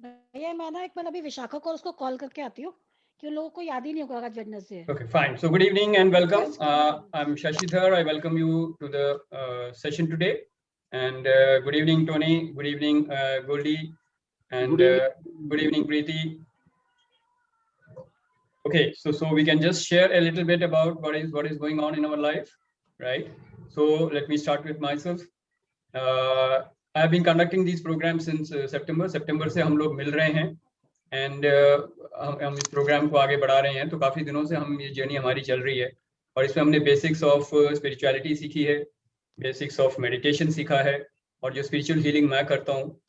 भैया मैं ना एक बार अभी विशाखा को उसको कॉल करके आती हूँ कि उन लोगों को याद ही नहीं होगा आज वेडनेसडे है। Okay, fine. So good evening and welcome. Just give me I'm Shashidhar. I welcome you to the session today. And good evening, Tony. Good evening, Goldie. And good evening, Preeti. Okay, so we can just share a little bit about what is going on in our life, right? So let me start with myself. I have been conducting these programs since September. September से हम लोग मिल रहे हैं and हम इस programme को आगे बढ़ा रहे हैं। तो काफ़ी दिनों से हम ये जर्नी हमारी चल रही है और इसमें हमने बेसिक्स ऑफ स्पिरिचुअलिटी सीखी है, बेसिक्स ऑफ मेडिटेशन सीखा है, और जो स्पिरिचुअल हीलिंग मैं करता हूँ,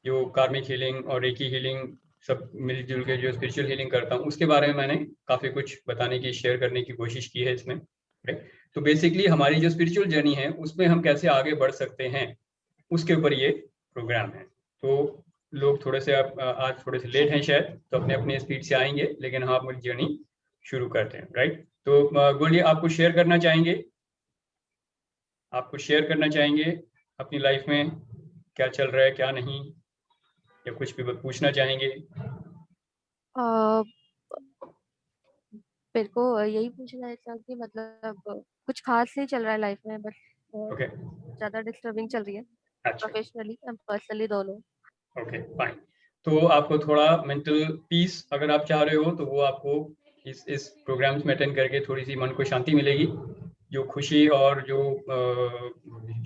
जो कार्मिक हीलिंग और रेकी हीलिंग सब मिलजुल के जो स्पिरिचुअल हीलिंग करता हूँ, उसके बारे में मैंने काफ़ी कुछ बताने की, शेयर करने की कोशिश की है इसमें। तो बेसिकली हमारी जो स्पिरिचुअल जर्नी है उसमें हम कैसे आगे बढ़ सकते हैं, उसके ऊपर ये प्रोग्राम है। तो लोग थोड़े से आज थोड़े से लेट हैं शायद, तो अपने अपने स्पीड से आएंगे, लेकिन हाँ अपनी जर्नी शुरू करते हैं, राइट? तो गोल्डी, आपको शेयर करना चाहेंगे, अपनी लाइफ में क्या चल रहा है क्या नहीं, या कुछ भी पूछना चाहेंगे? मेरे को यही पूछना था कि मतलब कुछ खास नहीं चल रहा है लाइफ में, बस ज्यादा डिस्टर्बिंग चल रही है, प्रोफेशनली एंड पर्सनली दोनों। Okay fine. तो आपको थोड़ा मेंटल पीस अगर आप चाह रहे हो तो वो आपको इस प्रोग्राम्स में अटेंड करके थोड़ी सी मन को शांति मिलेगी। जो खुशी और जो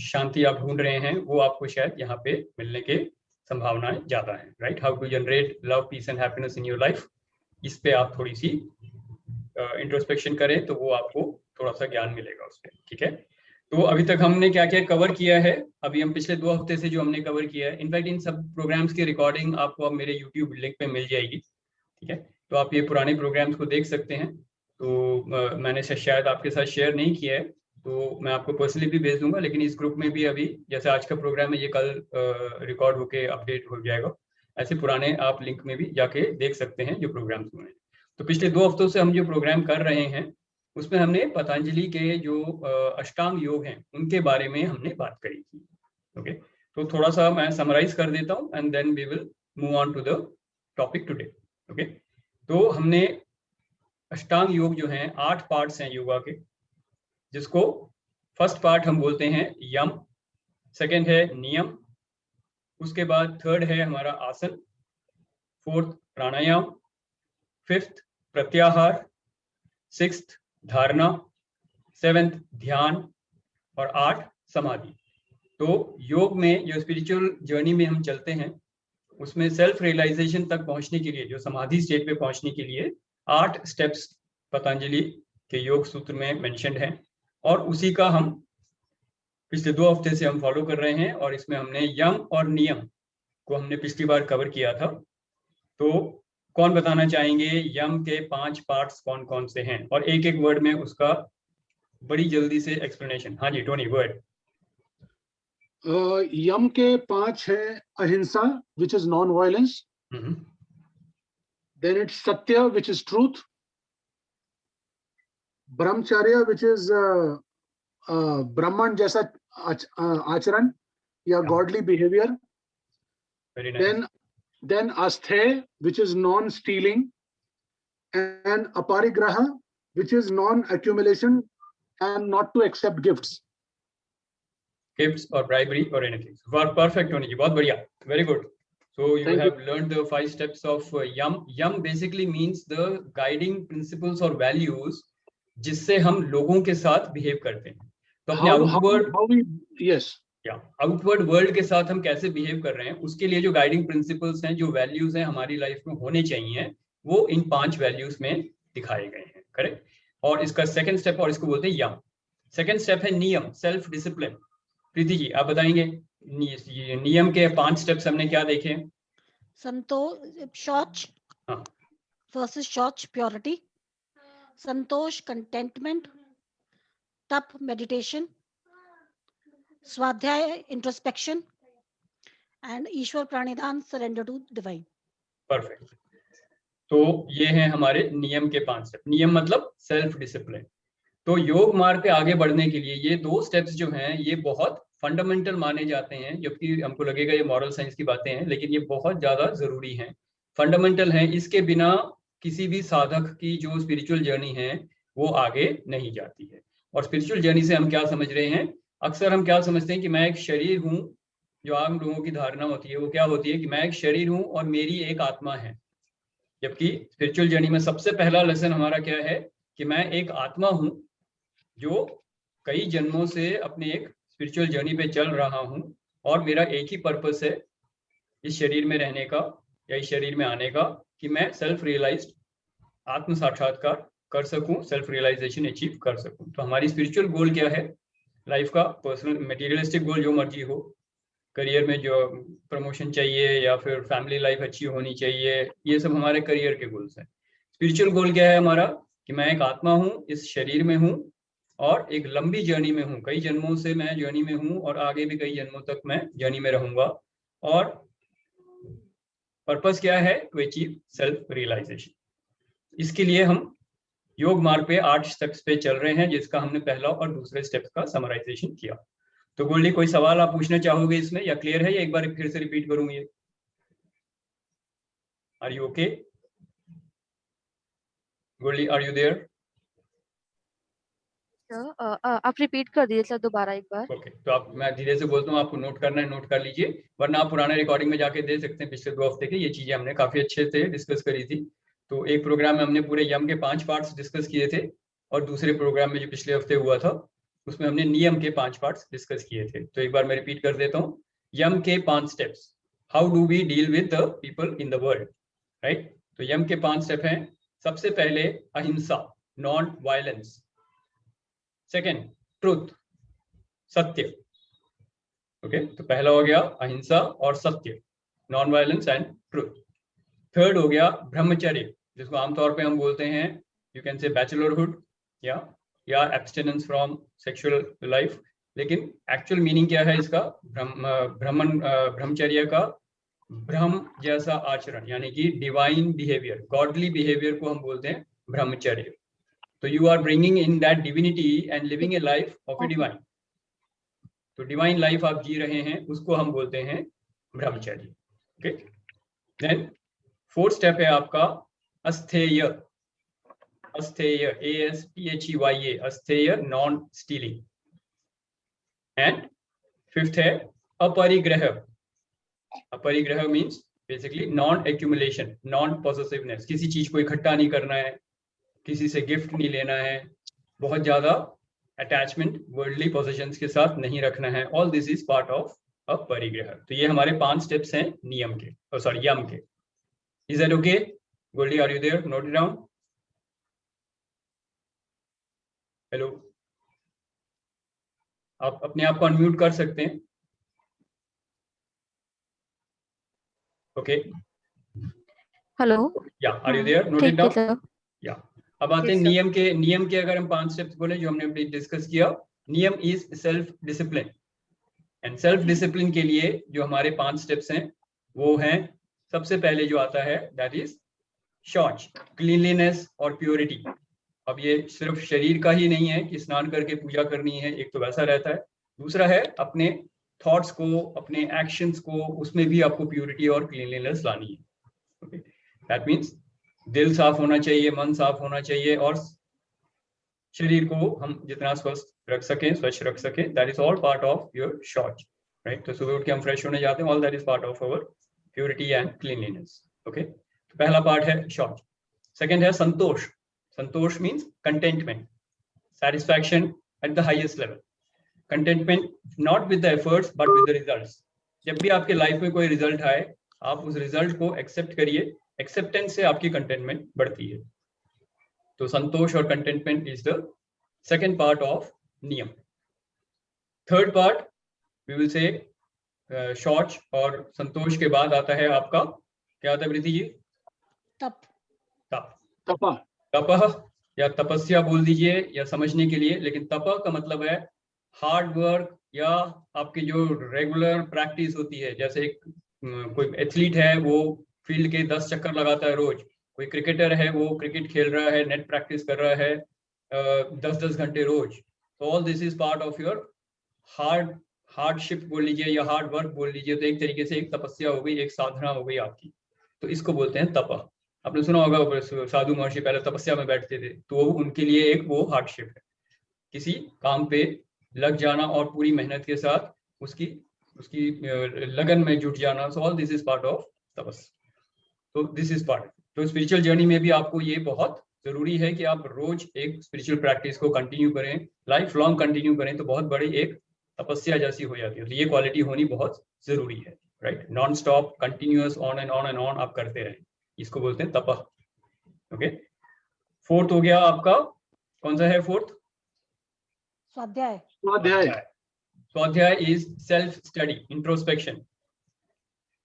शांति आप ढूंढ रहे हैं वो आपको शायद यहाँ पे मिलने के संभावनाएं ज़्यादा हैं, right? How to generate love, peace and happiness in your life, इस पे आप थोड़ी सी इंट्रोस्पेक्शन करें तो वो आपको थोड़ा सा ज्ञान मिलेगा उस पर, ठीक है? तो अभी तक हमने क्या क्या कवर किया है, अभी हम पिछले 2 हफ्ते से जो हमने कवर किया है, इनफैक्ट इन सब प्रोग्राम्स की रिकॉर्डिंग आपको अब मेरे यूट्यूब लिंक पे मिल जाएगी, ठीक है? तो आप ये पुराने प्रोग्राम्स को देख सकते हैं। तो मैंने शायद आपके साथ शेयर नहीं किया है, तो मैं आपको पर्सनली भी भेज दूंगा, लेकिन इस ग्रुप में भी अभी जैसे आज का प्रोग्राम है ये कल रिकॉर्ड होके अपडेट हो जाएगा, ऐसे पुराने आप लिंक में भी जाके देख सकते हैं जो प्रोग्राम्स हुए हैं। तो पिछले 2 हफ्तों से हम जो प्रोग्राम कर रहे हैं उसमें हमने पतंजलि के जो अष्टांग योग हैं उनके बारे में हमने बात करी थी, ओके? तो थोड़ा सा मैं समराइज कर देता हूँ and then we will move on to the topic today, okay? तो हमने अष्टांग योग जो हैं 8 पार्ट्स हैं योगा के, जिसको फर्स्ट पार्ट हम बोलते हैं यम, सेकेंड है नियम, उसके बाद थर्ड है हमारा आसन, फोर्थ प्राणायाम, फिफ्थ प्रत्याहार, सिक्स्थ धारणा, 7th ध्यान और 8 समाधि। तो योग में जो स्पिरिचुअल जर्नी में हम चलते हैं उसमें सेल्फ रियलाइजेशन तक पहुंचने के लिए, जो समाधि स्टेट पे पहुंचने के लिए 8 स्टेप्स पतंजलि के योग सूत्र में मेंशन्ड हैं, और उसी का हम पिछले 2 हफ्ते से हम फॉलो कर रहे हैं। और इसमें हमने यम और नियम को हमने पिछली बार कवर किया था। तो कौन बताना चाहेंगे यम के 5 पार्ट्स कौन कौन से हैं, और एक एक वर्ड में उसका बड़ी जल्दी से एक्सप्लेनेशन? हाँ जी टोनी, गो अहेड। यम के 5 है अहिंसा, which is non violence, then it's सत्य, विच इज ट्रूथ, ब्रह्मचर्य, विच इज ब्राह्मण जैसा आचरण या godly behaviour, then asthey, which is non-stealing, and aparigraha, which is non-accumulation and not to accept gifts or bribery or anything. Perfect, Tony ji, बहुत बढ़िया, very good. So you have learned the 5 steps of yum. Yum basically means the guiding principles or values जिससे हम लोगों के साथ behave करते हैं। तो अपने आउटवर्ड वर्ल्ड के साथ हम कैसे बिहेव कर रहे हैं उसके लिए जो गाइडिंग प्रिंसिपल्स हैं, जो वैल्यूज हैं हमारी लाइफ में होने चाहिए, वो इन 5 वैल्यूज में दिखाए गए हैं, करेक्ट? और इसका सेकंड स्टेप, और इसको बोलते हैं यम। सेकंड स्टेप है नियम, सेल्फ डिसिप्लिन। प्रीति जी आप बताएंगे नियम के 5 स्टेप्स हमने क्या देखे? संतोष, शौच, फर्स्ट इज शौच, प्योरिटी, संतोष कंटेंटमेंट, तप मेडिटेशन, स्वाध्याय इंट्रोस्पेक्शन, एंड ईश्वर प्रणिधान सरेंडर टू डिवाइन। परफेक्ट। तो ये हैं हमारे नियम के 5 स्टेप। नियम मतलब सेल्फ डिसिप्लिन। तो योग मार्ग पे आगे बढ़ने के लिए ये 2 स्टेप्स जो हैं ये बहुत फंडामेंटल माने जाते हैं, जबकि हमको लगेगा ये मॉरल साइंस की बातें हैं, लेकिन ये बहुत ज्यादा जरूरी हैं, फंडामेंटल हैं। इसके बिना किसी भी साधक की जो स्पिरिचुअल जर्नी है वो आगे नहीं जाती है। और स्पिरिचुअल जर्नी से हम क्या समझ रहे हैं, अक्सर हम क्या समझते हैं कि मैं एक शरीर हूँ। जो आम लोगों की धारणा होती है वो क्या होती है कि मैं एक शरीर हूँ और मेरी एक आत्मा है। जबकि स्पिरिचुअल जर्नी में सबसे पहला लेसन हमारा क्या है कि मैं एक आत्मा हूँ जो कई जन्मों से अपने एक स्पिरिचुअल जर्नी पे चल रहा हूँ, और मेरा एक ही पर्पस है इस शरीर में रहने का या इस शरीर में आने का, कि मैं सेल्फ रियलाइज्ड आत्म साक्षात्कार कर सकूं, सेल्फ रियलाइजेशन अचीव कर सकूं। तो हमारी स्पिरिचुअल गोल क्या है लाइफ का, पर्सनल मटेरियलिस्टिक गोल जो मर्जी हो, करियर में जो प्रमोशन चाहिए या फिर फैमिली लाइफ अच्छी होनी चाहिए, ये सब हमारे करियर के गोल्स हैं। स्पिरिचुअल गोल क्या है हमारा कि मैं एक आत्मा हूँ, इस शरीर में हूँ और एक लंबी जर्नी में हूँ, कई जन्मों से मैं जर्नी में हूँ और आगे भी कई जन्मों तक मैं जर्नी में रहूंगा। और पर्पस क्या है, टू अचीव सेल्फ रियलाइजेशन। इसके लिए हम योग मार्ग पे 8 स्टेप्स पे चल रहे हैं, जिसका हमने पहला और दूसरे स्टेप्स का समराइजेशन किया। तो गोल्डी, कोई सवाल आप पूछना चाहोगे इसमें, या क्लियर है, या एक बार फिर से रिपीट करूंगी? Are you okay Goldie, are you there? आप रिपीट कर दीजिए सर दोबारा एक बार। ओके, तो आप, मैं धीरे से बोलता हूँ, आपको नोट करना है नोट कर लीजिए, वरना आप पुराने रिकॉर्डिंग में जाके दे सकते हैं। पिछले 2 हफ्ते के ये चीजें हमने काफी अच्छे से डिस्कस करी थी। तो एक प्रोग्राम में हमने पूरे यम के 5 पार्ट्स डिस्कस किए थे, और दूसरे प्रोग्राम में जो पिछले हफ्ते हुआ था उसमें हमने नियम के 5 पार्ट्स डिस्कस किए थे। तो एक बार मैं रिपीट कर देता हूँ। यम के 5 steps, how do we deal with the people in the world, right. तो यम के 5 स्टेप हैं। सबसे पहले अहिंसा, नॉन वायलेंस। सेकेंड, ट्रुथ, सत्य। ओके, तो पहला हो गया अहिंसा और सत्य, non violence and truth. Third हो गया ब्रह्मचर्य, जिसको आमतौर पे हम बोलते हैं, यू कैन से बैचलरहुड या एब्स्टिनेंस फ्रॉम सेक्सुअल लाइफ, लेकिन एक्चुअल मीनिंग क्या है इसका, ब्रह्मचर्य का ब्रह्म जैसा आचरण, यानी कि डिवाइन बिहेवियर, गॉडली बिहेवियर को हम बोलते हैं ब्रह्मचर्य। तो you are bringing in that divinity and living a life of a divine. तो डिवाइन लाइफ आप जी रहे हैं, उसको हम बोलते हैं ब्रह्मचर्य। ओके, देन फोर्थ स्टेप है आपका अस्थेय। अस्थेय, ASTHEYA, अस्थेय, नॉन स्टीलिंग। एंड फिफ्थ है अपरिग्रह। अपरिग्रह means basically non accumulation, non possessiveness, किसी चीज को इकट्ठा नहीं करना है, किसी से गिफ्ट नहीं लेना है, बहुत ज्यादा अटैचमेंट वर्ल्डली पोजेशंस के साथ नहीं रखना है। All this is part of अपरिग्रह। तो ये हमारे 5 स्टेप्स हैं नियम के, सॉरी यम के। Is that okay Goldie, are you there? Note it down. Hello, आप अपने आप को अनम्यूट कर सकते हैं। ओके, हेलो, या are you there? Note it ठीक है डाउन। सर। या अब आते हैं Yes, sir. नियम के अगर हम 5 स्टेप्स बोले जो हमने अभी डिस्कस किया, नियम is self discipline. And self discipline के लिए जो हमारे 5 स्टेप्स हैं वो हैं, सबसे पहले जो आता है दैट इज शौच, क्लीनलीनेस और प्योरिटी। अब ये सिर्फ शरीर का ही नहीं है कि स्नान करके पूजा करनी है, एक तो वैसा रहता है, दूसरा है अपने थॉट्स को, अपने एक्शंस को, उसमें भी आपको प्योरिटी और क्लीनलीनेस लानी है। ओके, दैट मीन्स दिल साफ होना चाहिए, मन साफ होना चाहिए, और शरीर को हम जितना स्वस्थ रख सकें, स्वच्छ रख सकें, that is all part of your शौच, राइट। तो सुबह उठ के हम फ्रेश होने जाते हैं, all that is part of our purity and cleanliness. Okay, तो पहला पार्ट है शौच। सेकेंड है संतोष। संतोष means contentment, satisfaction at the highest level. Contentment not with the efforts but with the results. जब भी आपके लाइफ में कोई रिजल्ट आए, आप उस रिजल्ट को एक्सेप्ट करिए, एक्सेप्टेंस से आपकी कंटेंटमेंट बढ़ती है। तो संतोष और contentment is the second part of नियम। Third part we will say शौच और संतोष के बाद आता है आपका, क्या आता है प्रीति जी? तप। तप, तपा, तपह या तपस्या बोल दीजिए या समझने के लिए, लेकिन तपह का मतलब है हार्ड वर्क, या आपकी जो रेगुलर प्रैक्टिस होती है। जैसे एक कोई एथलीट है, वो फील्ड के 10 चक्कर लगाता है रोज, कोई क्रिकेटर है वो क्रिकेट खेल रहा है, नेट प्रैक्टिस कर रहा है 10-10 घंटे रोज। तो all this is part of your hardship बोल लीजिए या हार्ड वर्क बोल लीजिए, तो एक तरीके से एक तपस्या हो गई, एक साधना हो गई आपकी, तो इसको बोलते हैं तप। आपने सुना होगा साधु महर्षि पहले तपस्या में बैठते थे, तो उनके लिए एक वो हार्डशिप है, किसी काम पे लग जाना और पूरी मेहनत के साथ उसकी लगन में जुट जाना। So all this is part of तपस। तो दिस इज पार्ट। तो स्पिरिचुअल जर्नी में भी आपको ये बहुत जरूरी है कि आप रोज एक स्पिरिचुअल प्रैक्टिस को कंटिन्यू करें, लाइफ लॉन्ग कंटिन्यू करें, तो बहुत बड़ी एक तपस्या जैसी हो जाती है। तो ये क्वालिटी होनी बहुत जरूरी है, right. Non stop continuous on and on and on आप करते रहें, इसको बोलते हैं तपह। ओके, फोर्थ हो गया आपका, कौन सा है फोर्थ? स्वाध्याय। स्वाध्याय इज सेल्फ स्टडी, इंट्रोस्पेक्शन।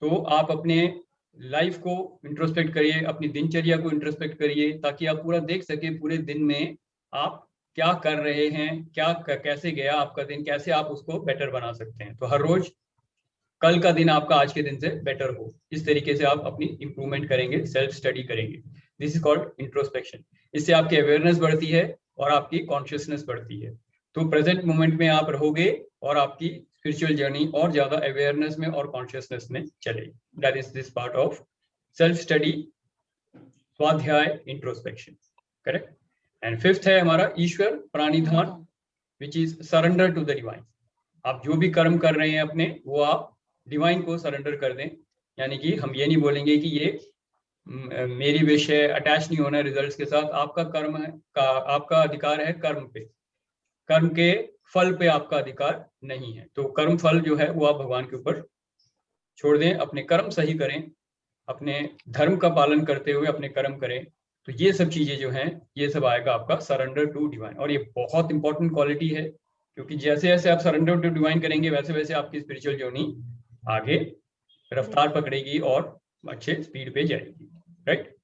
तो आप अपने लाइफ को इंट्रोस्पेक्ट करिए, अपनी दिनचर्या को इंट्रोस्पेक्ट करिए, ताकि आप पूरा देख सके पूरे दिन में आप क्या कर रहे हैं, क्या कैसे गया आपका दिन, कैसे आप उसको बेटर बना सकते हैं। तो हर रोज कल का दिन आपका आज के दिन से बेटर हो, इस तरीके से आप अपनी इंप्रूवमेंट करेंगे, सेल्फ स्टडी करेंगे। This is called introspection. इससे आपकी अवेयरनेस बढ़ती है और आपकी कॉन्शियसनेस बढ़ती है। तो प्रेजेंट मोमेंट में आप रहोगे और आपकी स्पिरिचुअल जर्नी और ज्यादा अवेयरनेस में और कॉन्शियसनेस में चलेगी। That is this part of self study, स्वाध्याय, इंट्रोस्पेक्शन, करेक्ट। एंड फिफ्थ है हमारा ईश्वर प्राणिधान, which is surrender to the divine. आप जो भी कर्म कर रहे हैं अपने, वो आप डिवाइन को सरेंडर कर दें। यानी कि हम ये नहीं बोलेंगे कि ये मेरी विश है, अटैच नहीं होना रिजल्ट्स के साथ। आपका कर्म है आपका अधिकार है कर्म पे, कर्म के फल पे आपका अधिकार नहीं है। तो कर्म फल जो है वो आप भगवान के ऊपर छोड़ दें, अपने कर्म सही करें, अपने धर्म का पालन करते हुए अपने कर्म करें। तो ये सब चीजें जो हैं, ये सब आएगा आपका सरेंडर टू डिवाइन। और ये बहुत इंपॉर्टेंट क्वालिटी है, क्योंकि जैसे जैसे आप सरेंडर टू डिवाइन करेंगे, वैसे वैसे आपकी स्पिरिचुअल जर्नी आगे रफ्तार पकड़ेगी और अच्छे स्पीड पे जाएगी, राइट।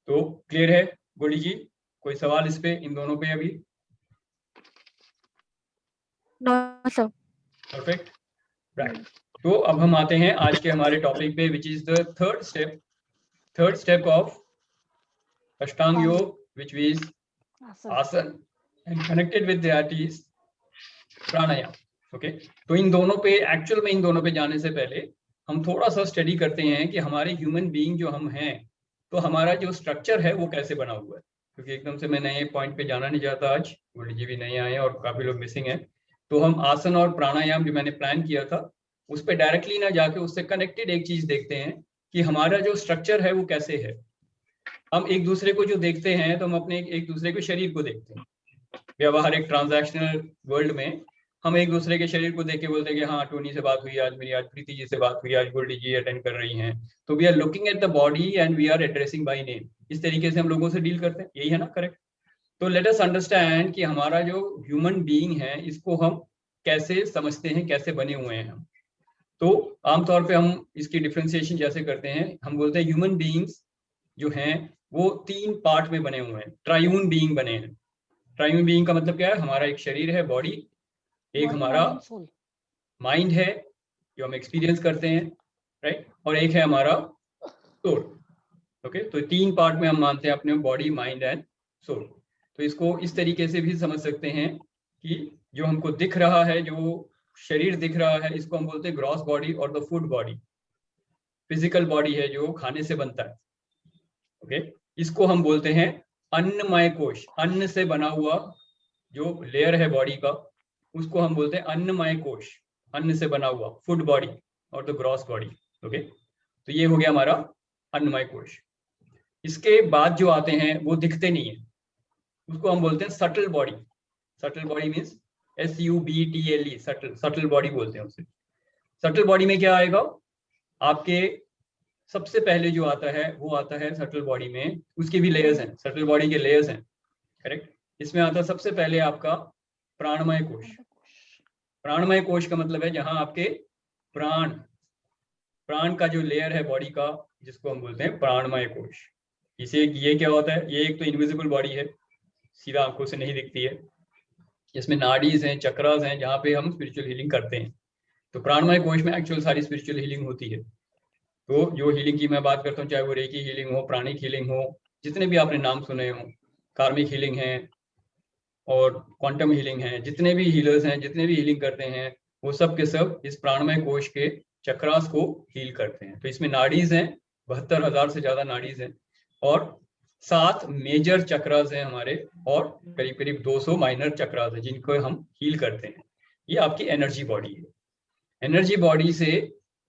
तो क्लियर है गोली जी? कोई सवाल इस पे, इन दोनों पे अभी? Perfect, right. तो अब हम आते हैं आज के हमारे टॉपिक पे, which is the third step of अष्टांग योग, विच इज आसन, and connected with that is pranayama. Okay, तो इन दोनों पे, एक्चुअल में इन दोनों पे जाने से पहले हम थोड़ा सा स्टडी करते हैं कि हमारे ह्यूमन बीइंग जो हम हैं, तो हमारा जो स्ट्रक्चर है वो कैसे बना हुआ है। क्योंकि एकदम से मैं नए पॉइंट पे जाना नहीं चाहता, आज गोल्डी जी भी नहीं आए और काफी लोग मिसिंग हैं। तो हम आसन और प्राणायाम जो मैंने प्लान किया था, उस पर डायरेक्टली ना जाके उससे कनेक्टेड एक चीज देखते हैं कि हमारा जो स्ट्रक्चर है वो कैसे है। हम एक दूसरे को जो देखते हैं, तो हम अपने एक दूसरे के शरीर को देखते हैं। व्यवहारिक ट्रांजैक्शनल वर्ल्ड में हम एक दूसरे के शरीर को देख के बोलते हैं कि हाँ टोनी से बात हुई आज मेरी, आज प्रीति जी से बात हुई, आज गोल्डी जी अटेंड कर रही हैं। तो we are looking at the body and we are addressing by name. इस तरीके से हम लोगों से डील करते हैं, यही है ना, करेक्ट। तो लेट अस अंडरस्टैंड कि हमारा जो ह्यूमन बीइंग है, इसको हम कैसे समझते हैं, कैसे बने हुए हैं हम। तो आमतौर पे हम इसकी डिफ्रेंसिएशन जैसे करते हैं, हम बोलते हैं ह्यूमन बीइंग्स जो हैं वो 3 पार्ट में बने हुए हैं, ट्रायून बीइंग बने हैं। ट्रायून बीइंग का मतलब क्या है? हमारा एक शरीर है, बॉडी, एक हमारा माइंड है जो हम एक्सपीरियंस करते हैं, राइट, और एक है हमारा सोल। ओके, तो 3 पार्ट में हम मानते हैं अपने बॉडी, माइंड एंड सोल। तो इसको इस तरीके से भी समझ सकते हैं कि जो हमको दिख रहा है, जो शरीर दिख रहा है, इसको हम बोलते हैं ग्रॉस बॉडी और the food body. Physical body है जो खाने से बनता है। ओके, इसको हम बोलते हैं अन्नमय कोश। अन्न से बना हुआ जो लेयर है बॉडी का, उसको हम बोलते हैं अन्नमय कोश, अन्न से बना हुआ, फूड बॉडी और द ग्रॉस बॉडी। ओके, तो ये हो गया हमारा अन्नमय कोश। इसके बाद जो आते हैं वो दिखते नहीं है, उसको हम बोलते हैं subtle body. Subtle body means SUBTLE, subtle body बोलते हैं उसे। सटल बॉडी में क्या आएगा? आपके सबसे पहले जो आता है वो आता है सटल बॉडी में, उसके भी लेयर्स हैं, सटल बॉडी के लेयर्स हैं, करेक्ट। इसमें आता है सबसे पहले आपका प्राणमय कोश। प्राणमय कोश का मतलब है जहां आपके प्राण का जो लेयर है बॉडी का, जिसको हम बोलते हैं प्राणमय कोश। इसे ये क्या होता है? ये एक तो इनविजिबल बॉडी है, सीधा आंखों से नहीं दिखती है। इसमें नाडीज हैं, चक्रास हैं, जहाँ पे हम स्पिरिचुअल हीलिंग करते हैं। तो प्राणमय कोश में एक्चुअल सारी स्पिरिचुअल हीलिंग होती है। तो जो हीलिंग की मैं बात करता हूँ, चाहे वो रेकी हीलिंग हो, प्राणिक हीलिंग हो, जितने भी आपने नाम सुने हो, कार्मिक हीलिंग है और क्वांटम हीलिंग है, जितने भी हीलर्स हैं, जितने भी हीलिंग करते हैं, वो सब के सब इस प्राणमय कोश के चक्रास को हील करते हैं। तो इसमें नाड़ीज हैं, 72,000 से ज्यादा नाड़ीज हैं, और 7 मेजर चक्रास हैं हमारे, और करीब करीब 200 माइनर चक्रास हैं जिनको हम हील करते हैं। ये आपकी एनर्जी बॉडी है। एनर्जी बॉडी से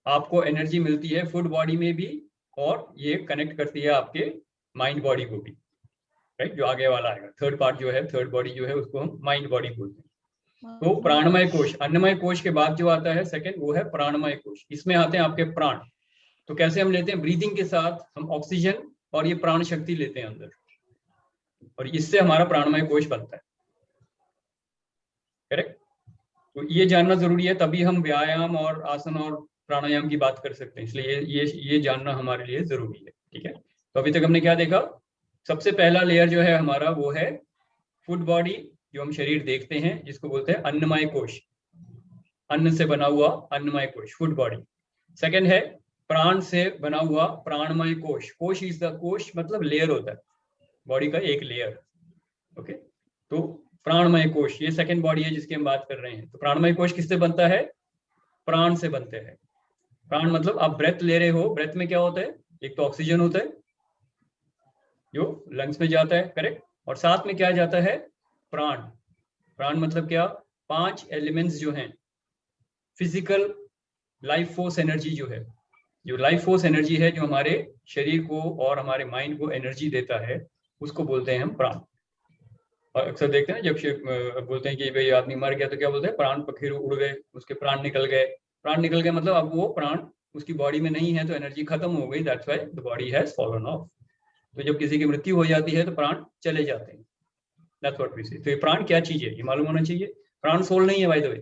आपको एनर्जी मिलती है फूड बॉडी में भी, और ये कनेक्ट करती है आपके माइंड बॉडी को भी, राइट। जो आगे वाला आएगा थर्ड पार्ट जो है, थर्ड बॉडी जो है, उसको हम माइंड बॉडी बोलते हैं। तो प्राणमय कोश, अन्नमय कोश के बाद जो आता है सेकंड, वो है प्राणमय कोश। इसमें आते हैं आपके प्राण। तो कैसे हम लेते हैं, ब्रीदिंग के साथ हम ऑक्सीजन और ये प्राण शक्ति लेते हैं अंदर, और इससे हमारा प्राणमय कोश बनता है, करेक्ट। तो ये जानना जरूरी है, तभी हम व्यायाम और आसन और प्राणायाम की बात कर सकते हैं, इसलिए ये जानना हमारे लिए जरूरी है, ठीक है। तो अभी तक हमने क्या देखा, सबसे पहला लेयर जो है हमारा वो है फूड बॉडी, जो हम शरीर देखते हैं, जिसको बोलते हैं अन्नमय कोश, अन्न से बना हुआ अन्नमय कोश, फूड बॉडी। सेकंड है प्राण से बना हुआ प्राणमय कोश। कोश इज द, कोश मतलब लेयर होता है, बॉडी का एक लेयर, ओके। तो प्राणमय कोश ये सेकंड बॉडी है जिसकी हम बात कर रहे हैं। तो प्राणमय कोश किससे बनता है, प्राण से बनते हैं। प्राण मतलब आप ब्रेथ ले रहे हो, ब्रेथ में क्या होता है, एक तो ऑक्सीजन होता है जो लंग्स में जाता है, करेक्ट, और साथ में क्या जाता है, प्राण। प्राण मतलब क्या, 5 एलिमेंट्स जो हैं, फिजिकल लाइफ फोर्स एनर्जी जो है, जो लाइफ फोर्स एनर्जी है, जो हमारे शरीर को और हमारे माइंड को एनर्जी देता है, उसको बोलते हैं हम प्राण। और अक्सर देखते हैं जब बोलते हैं कि भाई आदमी मर गया तो क्या बोलते हैं, प्राण पखेरु उड़ गए, उसके प्राण निकल गए। प्राण निकल गए मतलब अब वो प्राण उसकी बॉडी में नहीं है, तो एनर्जी खत्म हो गई, that's why the body has fallen of. तो जब किसी की मृत्यु हो जाती है तो प्राण चले जाते हैं, दैट्स व्हाट वी से। तो ये प्राण क्या चीज है ये मालूम होना चाहिए। प्राण सोल नहीं है बाय द वे,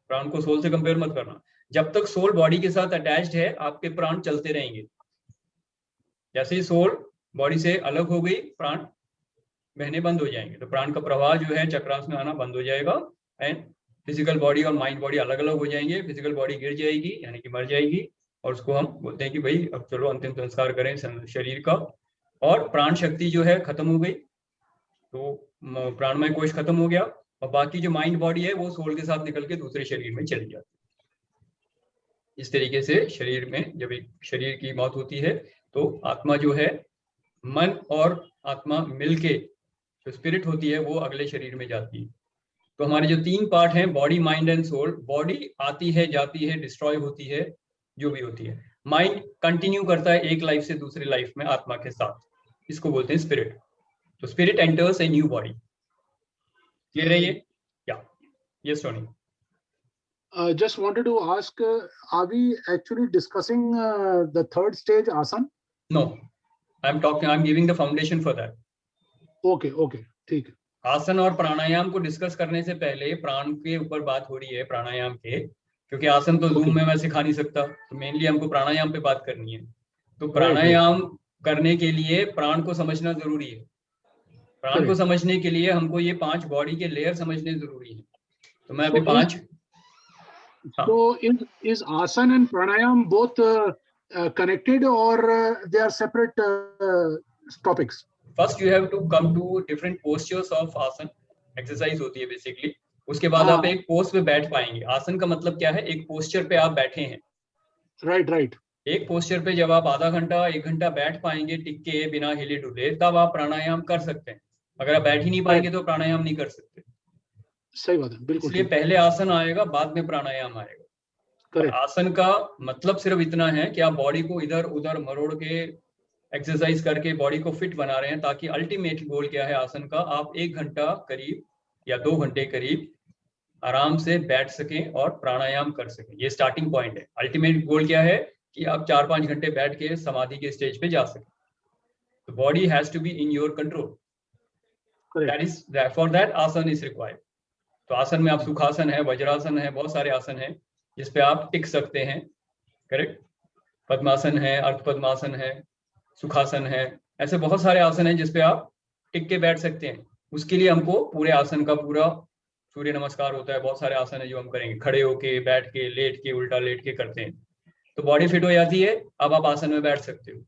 प्राण को सोल से कंपेयर मत करना। जब तक सोल बॉडी के साथ अटैच्ड है, आपके प्राण चलते रहेंगे। जैसे ही सोल बॉडी से अलग हो गई, प्राण बहने बंद हो जाएंगे, तो प्राण का प्रवाह जो है चक्रास में आना बंद हो जाएगा, एंड फिजिकल बॉडी और माइंड बॉडी अलग अलग हो जाएंगे। फिजिकल बॉडी गिर जाएगी यानी कि मर जाएगी, और उसको हम बोलते हैं कि भाई अब चलो अंतिम संस्कार करें शरीर का। और प्राण शक्ति जो है खत्म हो गई, तो प्राणमय कोश खत्म हो गया, और बाकी जो माइंड बॉडी है वो सोल के साथ निकल के दूसरे शरीर में चली जाती है। इस तरीके से शरीर में जब एक शरीर की मौत होती है तो आत्मा जो है, मन और आत्मा मिलके जो स्पिरिट होती है वो अगले शरीर में जाती है। तो हमारे जो 3 पार्ट हैं, body mind and soul, body आती है जाती है, डिस्ट्रॉय होती है, जो भी होती है। माइंड कंटिन्यू करता है एक लाइफ से दूसरी लाइफ में आत्मा के साथ, इसको बोलते हैं स्पिरिट। तो spirit enters a new body. Clear है ये? या yes Tony? Just wanted to ask, are we actually discussing the third stage asana? No, I'm giving the foundation for that. Okay, ठीक है। आसन और प्राणायाम को डिस्कस करने से पहले प्राण के ऊपर बात हो रही है, प्राणायाम के, क्योंकि आसन तो जूम में मैं सिखा नहीं सकता, तो मेनली हमको प्राणायाम पे बात करनी है। तो प्राणायाम करने के लिए प्राण को समझना जरूरी है। प्राण को समझने के लिए हमको ये 5 बॉडी के लेयर समझने जरूरी है। तो मैं अभी 5 So is asana and pranayam both connected, or they are separate topics? First you have to come to different postures of आसन, एक्सरसाइज होती है बेसिकली। उसके बाद आप एक पोस्ट पे बैठ पाएंगे। आसन का मतलब क्या है, एक पोस्चर पे आप बैठे हैं, राइट। एक पोस्चर पे जब आप आधा घंटा 1 घंटा बैठ पाएंगे टिक के बिना हिले डुले, तब आप प्राणायाम कर सकते हैं। अगर आप बैठ ही नहीं पाएंगे तो प्राणायाम नहीं कर सकते। सही बात है, बिल्कुल। इसलिए पहले आसन आएगा, बाद में प्राणायाम आएगा। आसन का मतलब सिर्फ इतना है कि आप बॉडी को इधर उधर मरोड़ के एक्सरसाइज करके बॉडी को फिट बना रहे हैं, ताकि अल्टीमेट गोल क्या है आसन का, आप 1 घंटा करीब या 2 घंटे करीब आराम से बैठ सकें और प्राणायाम कर सकें। ये स्टार्टिंग पॉइंट है। अल्टीमेट गोल क्या है कि आप 4-5 घंटे बैठ के समाधि के स्टेज पे जा सकें। तो body has to be in your control, that is for that आसन इज रिक्वायर्ड। तो आसन में आप सुखासन है, वज्रासन है, बहुत सारे आसन है जिसपे आप टिक सकते हैं, करेक्ट। पद्मासन है, अर्ध पद्मासन है, सुखासन है, ऐसे बहुत सारे आसन हैं जिसपे आप टिक के बैठ सकते हैं। उसके लिए हमको पूरे आसन का पूरा सूर्य नमस्कार होता है, बहुत सारे आसन है जो हम करेंगे, खड़े होके, बैठ के, लेट के, उल्टा लेट के करते हैं। तो बॉडी फिट हो जाती है, अब आप आसन में बैठ सकते हो।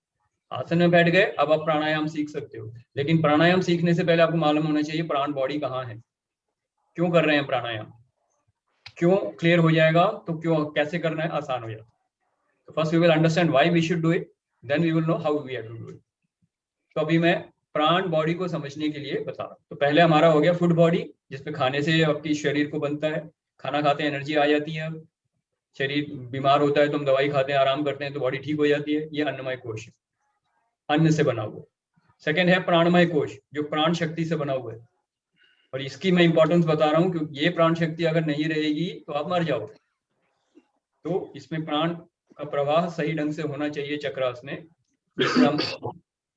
आसन में बैठ गए, अब आप प्राणायाम सीख सकते हो। लेकिन प्राणायाम सीखने से पहले आपको मालूम होना चाहिए प्राण बॉडी कहाँ है, क्यों कर रहे हैं प्राणायाम, क्यों क्लियर हो जाएगा, तो क्यों कैसे करना है आसान हो जाएगा। तो first we will understand why we should do it, then we will know how we have to do it. तो अभी मैं प्राण बॉडी को समझने के लिए बता रहा हूँ। तो पहले हमारा हो गया फूड बॉडी, जिसपे खाने से आपकी शरीर को बनता है, खाना खाते हैं एनर्जी आ जाती है, शरीर बीमार होता है तो हम दवाई खाते हैं, आराम करते हैं तो बॉडी ठीक हो जाती है। ये अन्नमय कोश है, अन्न से बना हुआ। सेकंड है प्राणमय कोश, जो प्राण शक्ति से बना हुआ है, और इसकी मैं इंपॉर्टेंस बता रहा हूँ क्योंकि ये प्राण शक्ति अगर नहीं रहेगी तो आप मर जाओगे। तो इसमें प्राण का प्रवाह सही ढंग से होना चाहिए चक्रास में, जिससे हम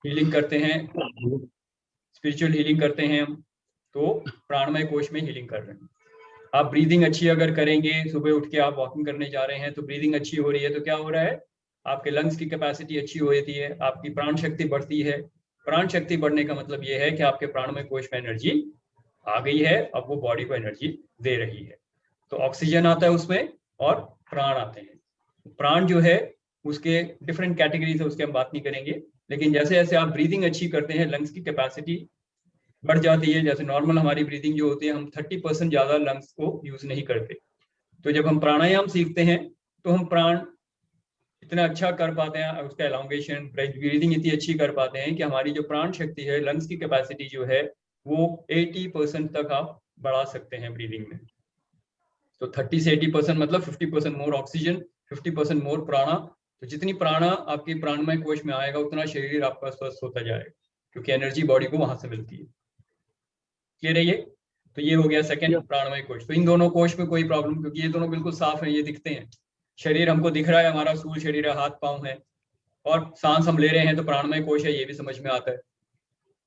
हीलिंग करते हैं, स्पिरिचुअल हीलिंग करते हैं हम, तो प्राणमय कोश में हीलिंग कर रहे हैं। आप ब्रीदिंग अच्छी अगर करेंगे, सुबह उठ के आप वॉकिंग करने जा रहे हैं तो ब्रीदिंग अच्छी हो रही है, तो क्या हो रहा है, आपके लंग्स की कैपेसिटी अच्छी हो जाती है, आपकी प्राण शक्ति बढ़ती है। प्राण शक्ति बढ़ने का मतलब ये है कि आपके प्राणमय कोश में एनर्जी आ गई है, अब वो बॉडी को एनर्जी दे रही है। तो ऑक्सीजन आता है उसमें और प्राण आते हैं। प्राण जो है उसके डिफरेंट कैटेगरी से, उसके हम बात नहीं करेंगे, लेकिन जैसे जैसे आप ब्रीदिंग अच्छी करते हैं लंग्स की कैपेसिटी बढ़ जाती है। जैसे नॉर्मल हमारी ब्रीदिंग जो होती है, हम 30% ज्यादा लंग्स को यूज नहीं करते। तो जब हम प्राणायाम सीखते हैं तो हम प्राण इतना अच्छा कर पाते हैं, उसका एलोंगेशन, ब्रीदिंग इतनी अच्छी कर पाते हैं कि हमारी जो प्राण शक्ति है, लंग्स की कैपेसिटी जो है, वो 80% तक आप बढ़ा सकते हैं ब्रीदिंग में। तो 30 से 80% मतलब 50% मोर ऑक्सीजन, 50% मोर प्राणा। तो जितनी प्राणा आपकी प्राणमय कोश में आएगा उतना शरीर आपका स्वस्थ होता जाएगा, क्योंकि एनर्जी बॉडी को वहां से मिलती है। क्लियर है ये? तो ये हो गया सेकंड प्राणमय कोश। तो इन दोनों कोश में कोई प्रॉब्लम, क्योंकि ये दोनों बिल्कुल साफ है, ये दिखते हैं, शरीर हमको दिख रहा है, हमारा स्थूल शरीर है, हाथ पांव है, और सांस हम ले रहे हैं तो प्राणमय कोश है, ये भी समझ में आता है।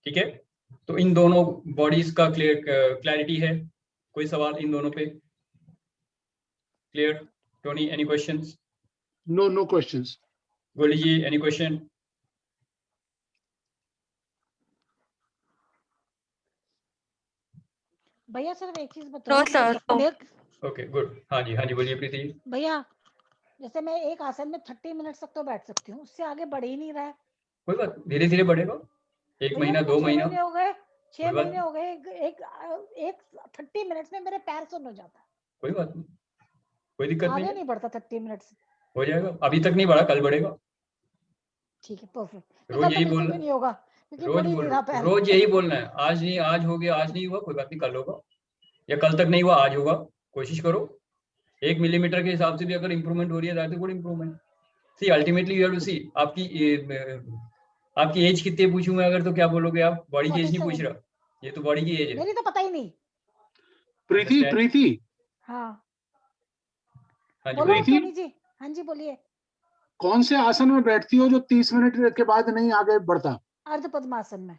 ठीक है, तो इन दोनों बॉडीज का क्लैरिटी है? कोई सवाल इन दोनों पे? Clear? Tony, any questions? No questions. गोली जी, एनी क्वेश्चन? भैया सिर्फ एक चीज बताओ। Okay good. हाँ जी बोलिए प्रीति। भैया जैसे मैं एक आसन में 30 मिनट तक तो बैठ सकती हूँ, उससे आगे बढ़ ही नहीं रहा है। कोई बात, धीरे धीरे बढ़ेगा, 1 महीना 2 महीना हो गए, 6 महीने हो गए, एक 30 मिनट्स में मेरे पैर सुन्न हो जाता है। कोई बात नहीं, कोई दिक्कत नहीं, आगे नहीं बढ़ता 30 मिनट से। हो जाएगा, अभी तक नहीं बढ़ा, कल बढ़ेगा। ठीक है, परफेक्ट। रोज यही बोलना, नहीं होगा, रोज यही बोलना है। आज नहीं, आज हो गया, आज नहीं हुआ कोई बात नहीं, कल होगा, या कल तक नहीं हुआ आज होगा। कोशिश करो, 1 मिलीमीटर के हिसाब से भी अगर इंप्रूवमेंट हो रही है, that is good improvement. See ultimately you have to see आपकी एज कितनी पूछूं मैं अगर, तो क्या बोलोगे आप? बॉडी की एज नहीं पूछ रहा, ये तो बॉडी की एज है। मेरी तो पता ही नहीं। प्रीति हाँ प्रीति जी, हाँ जी बोलिए। कौन से आसन में बैठती हो जो 30 मिनट के बाद नहीं आगे बढ़ता? अर्ध पद्मासन में।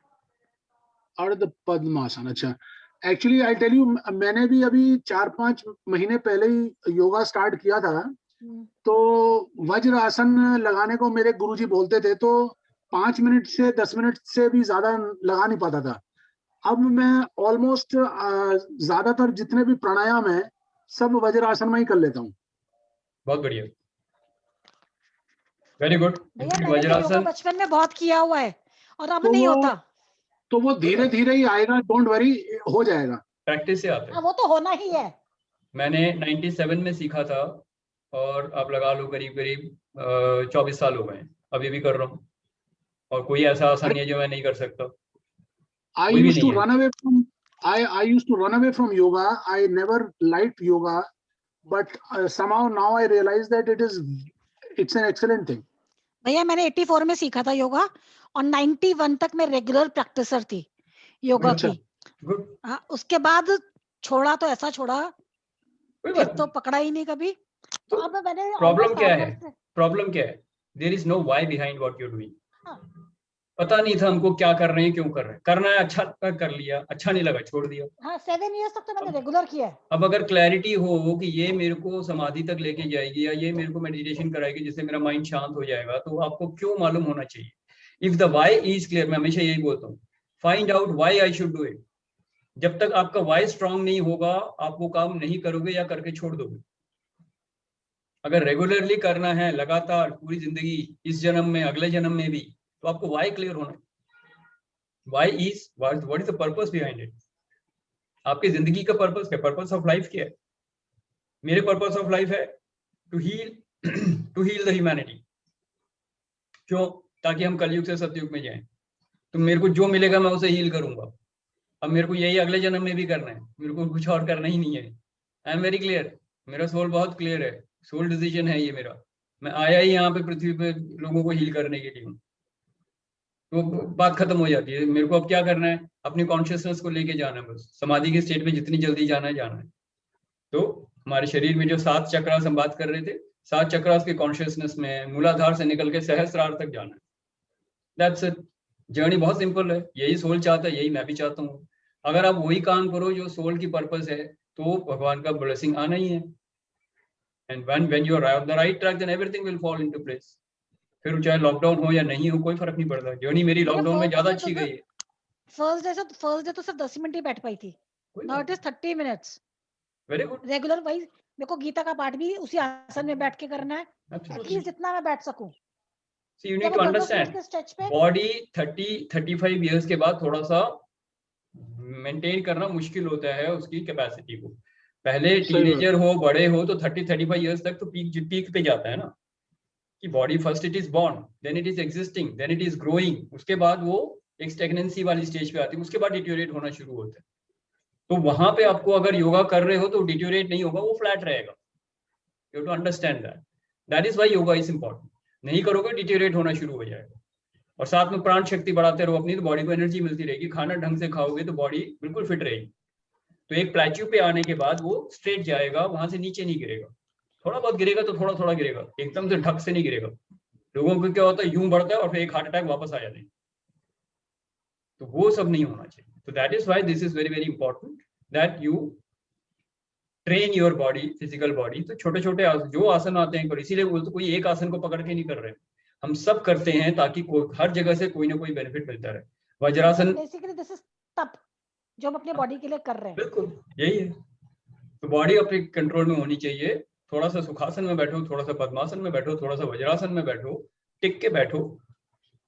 अर्ध पद्मासन, अच्छा। एक्चुअली आई टेल यू, मैंने भी अभी 4-5 महीने पहले ही योगा स्टार्ट किया था, तो वज्र आसन लगाने को मेरे गुरुजी बोलते थे, तो 5 मिनट से 10 मिनट से भी ज्यादा लगा नहीं पाता था। अब मैं ऑलमोस्ट ज्यादातर जितने भी प्राणायाम है सब वज्र आसन में ही कर लेता हूँ। बहुत बढ़िया, वेरी गुड। वज्रासन बचपन में बहुत किया हुआ है और अब नहीं होता, तो वो धीरे धीरे ही आएगा, डोंट वरी, हो जाएगा, प्रैक्टिस से आता है। वो तो होना ही है। मैंने 97 में सीखा था और अब लगा लो करीब 24 साल हो गए, अभी भी कर रहा हूँ, और कोई ऐसा आसन नहीं है जो मैं नहीं कर सकता। I used to run away from I used to run away from yoga. I never liked yoga, but somehow now I realize that it's an excellent thing. भैया मैंने 84 में सीखा था योगा और 91 तक मैं रेगुलर प्रैक्टिसर थी योगा की। हाँ, उसके बाद छोड़ा तो ऐसा छोड़ा, फिर तो पकड़ा ही नहीं कभी। तो अब मैंने प्रॉब्लम क्या है? प्रॉब्लम क्या है? There is no why behind what you're doing. पता नहीं था हमको क्या कर रहे हैं, क्यों कर रहे हैं। करना है, अच्छा कर लिया, अच्छा नहीं लगा छोड़ दिया। हाँ, 7 इयर्स तक तो मैंने रेगुलर किया है। अब अगर क्लैरिटी हो कि ये मेरे को समाधि तक लेके जाएगी या ये मेरे को मेडिटेशन कराएगी जिससे मेरा माइंड शांत हो जाएगा, तो आपको क्यों मालूम होना चाहिए। If the why is clear, मैं हमेशा यही बोलता हूँ, find out why I should do it. जब तक आपका वाई स्ट्रांग नहीं होगा, आप वो काम नहीं करोगे या करके छोड़ दोगे। अगर रेगुलरली करना है, लगातार पूरी जिंदगी, इस जन्म में, अगले जन्म में भी, तो आपको वाई क्लियर होना है। Why is what is the purpose behind it. आपकी जिंदगी का पर्पस क्या, पर्पस ऑफ लाइफ क्या है? मेरे पर्पस ऑफ लाइफ है टू हील द ह्यूमैनिटी। क्यों? ताकि हम कलयुग से सतयुग में जाएं। तो मेरे को जो मिलेगा मैं उसे हील करूंगा। अब मेरे को यही अगले जन्म में भी करना है, मेरे को कुछ और करना ही नहीं है। आई एम वेरी क्लियर, मेरा सोल बहुत क्लियर है, सोल डिसीजन है ये मेरा। मैं आया ही यहाँ पे पृथ्वी पे लोगों को हील करने के लिए। तो बात खत्म हो जाती है। मेरे को अब क्या करना है? अपनी कॉन्शियसनेस को लेके जाना है, बस समाधि के स्टेट में जितनी जल्दी जाना है जाना है। तो हमारे शरीर में जो 7 चक्रास हम बात कर रहे थे, 7 चक्रास के कॉन्शियसनेस में मूलाधार से निकल के सहस्रार तक जाना है। That's it. जर्नी बहुत सिंपल है, यही सोल चाहता है, यही मैं भी चाहता हूँ। अगर आप वही काम करो जो सोल की पर्पस है, तो भगवान का ब्लेसिंग आना ही है। And when you are on the right track, then everything will fall into place. फिर चाहे लॉकडाउन हो या नहीं हो, कोई फर्क नहीं पड़ता। जर्नी मेरी लॉकडाउन में ज्यादा अच्छी गई है। फर्स्ट डे तो सिर्फ 10 मिनट ही बैठ पाई थी, now it is 30 minutes. Very good. Regular wise मेरे को गीता का पाठ भी उसी आसन में बैठ के करना है, एटलीस्ट जितना मैं बैठ सकूं। So you need to understand, body 30-35 years के बाद थोड़ा सा मेंटेन करना मुश्किल होता है उसकी कैपेसिटी को। पहले टीनेजर हो, बड़े हो, तो 30-35 इयर्स तक तो पीक पे जाता है ना, कि body first it is born, then it is existing, then it is growing, उसके बाद वो एक स्टेगनेंसी वाली स्टेज पे आती है, उसके बाद डिटोरेट होना शुरू होता है। तो वहां पे आपको अगर योगा कर रहे हो तो डिटोरेट नहीं होगा, वो फ्लैट रहेगा। You have to understand that is why yoga is important. नहीं करोगे डिटोरेट होना शुरू हो जाएगा। और साथ में प्राण शक्ति बढ़ाते रहो अपनी, तो बॉडी को एनर्जी मिलती रहेगी। खाना ढंग से खाओगे तो बॉडी बिल्कुल फिट रहेगी। तो एक प्लेट्यू पे आने के बाद वो स्ट्रेट जाएगा, वहां से नीचे नहीं गिरेगा। थोड़ा बहुत गिरेगा तो थोड़ा थोड़ा गिरेगा, एकदम से ढक से नहीं गिरेगा। लोगों को क्या होता है, यूं बढ़ता है और फिर एक हार्ट अटैक वापस आ जाते हैं। तो वो सब नहीं होना चाहिए। तो that is why this is very very important that you train your body, physical body. तो छोटे छोटे जो आसन आते हैं, इसीलिए बोलते कोई एक आसन को पकड़ के नहीं कर रहे, हम सब करते हैं ताकि हर जगह से कोई ना कोई बेनिफिट मिलता रहे। वज्रासन बेसिकली दिस इज तप जो हम अपने बॉडी के लिए कर रहे हैं। बिल्कुल यही है। तो बॉडी अपने कंट्रोल में होनी चाहिए। थोड़ा सा सुखासन में बैठो, थोड़ा सा पद्मासन में बैठो, थोड़ा सा वज्रासन में बैठो, टिक के बैठो,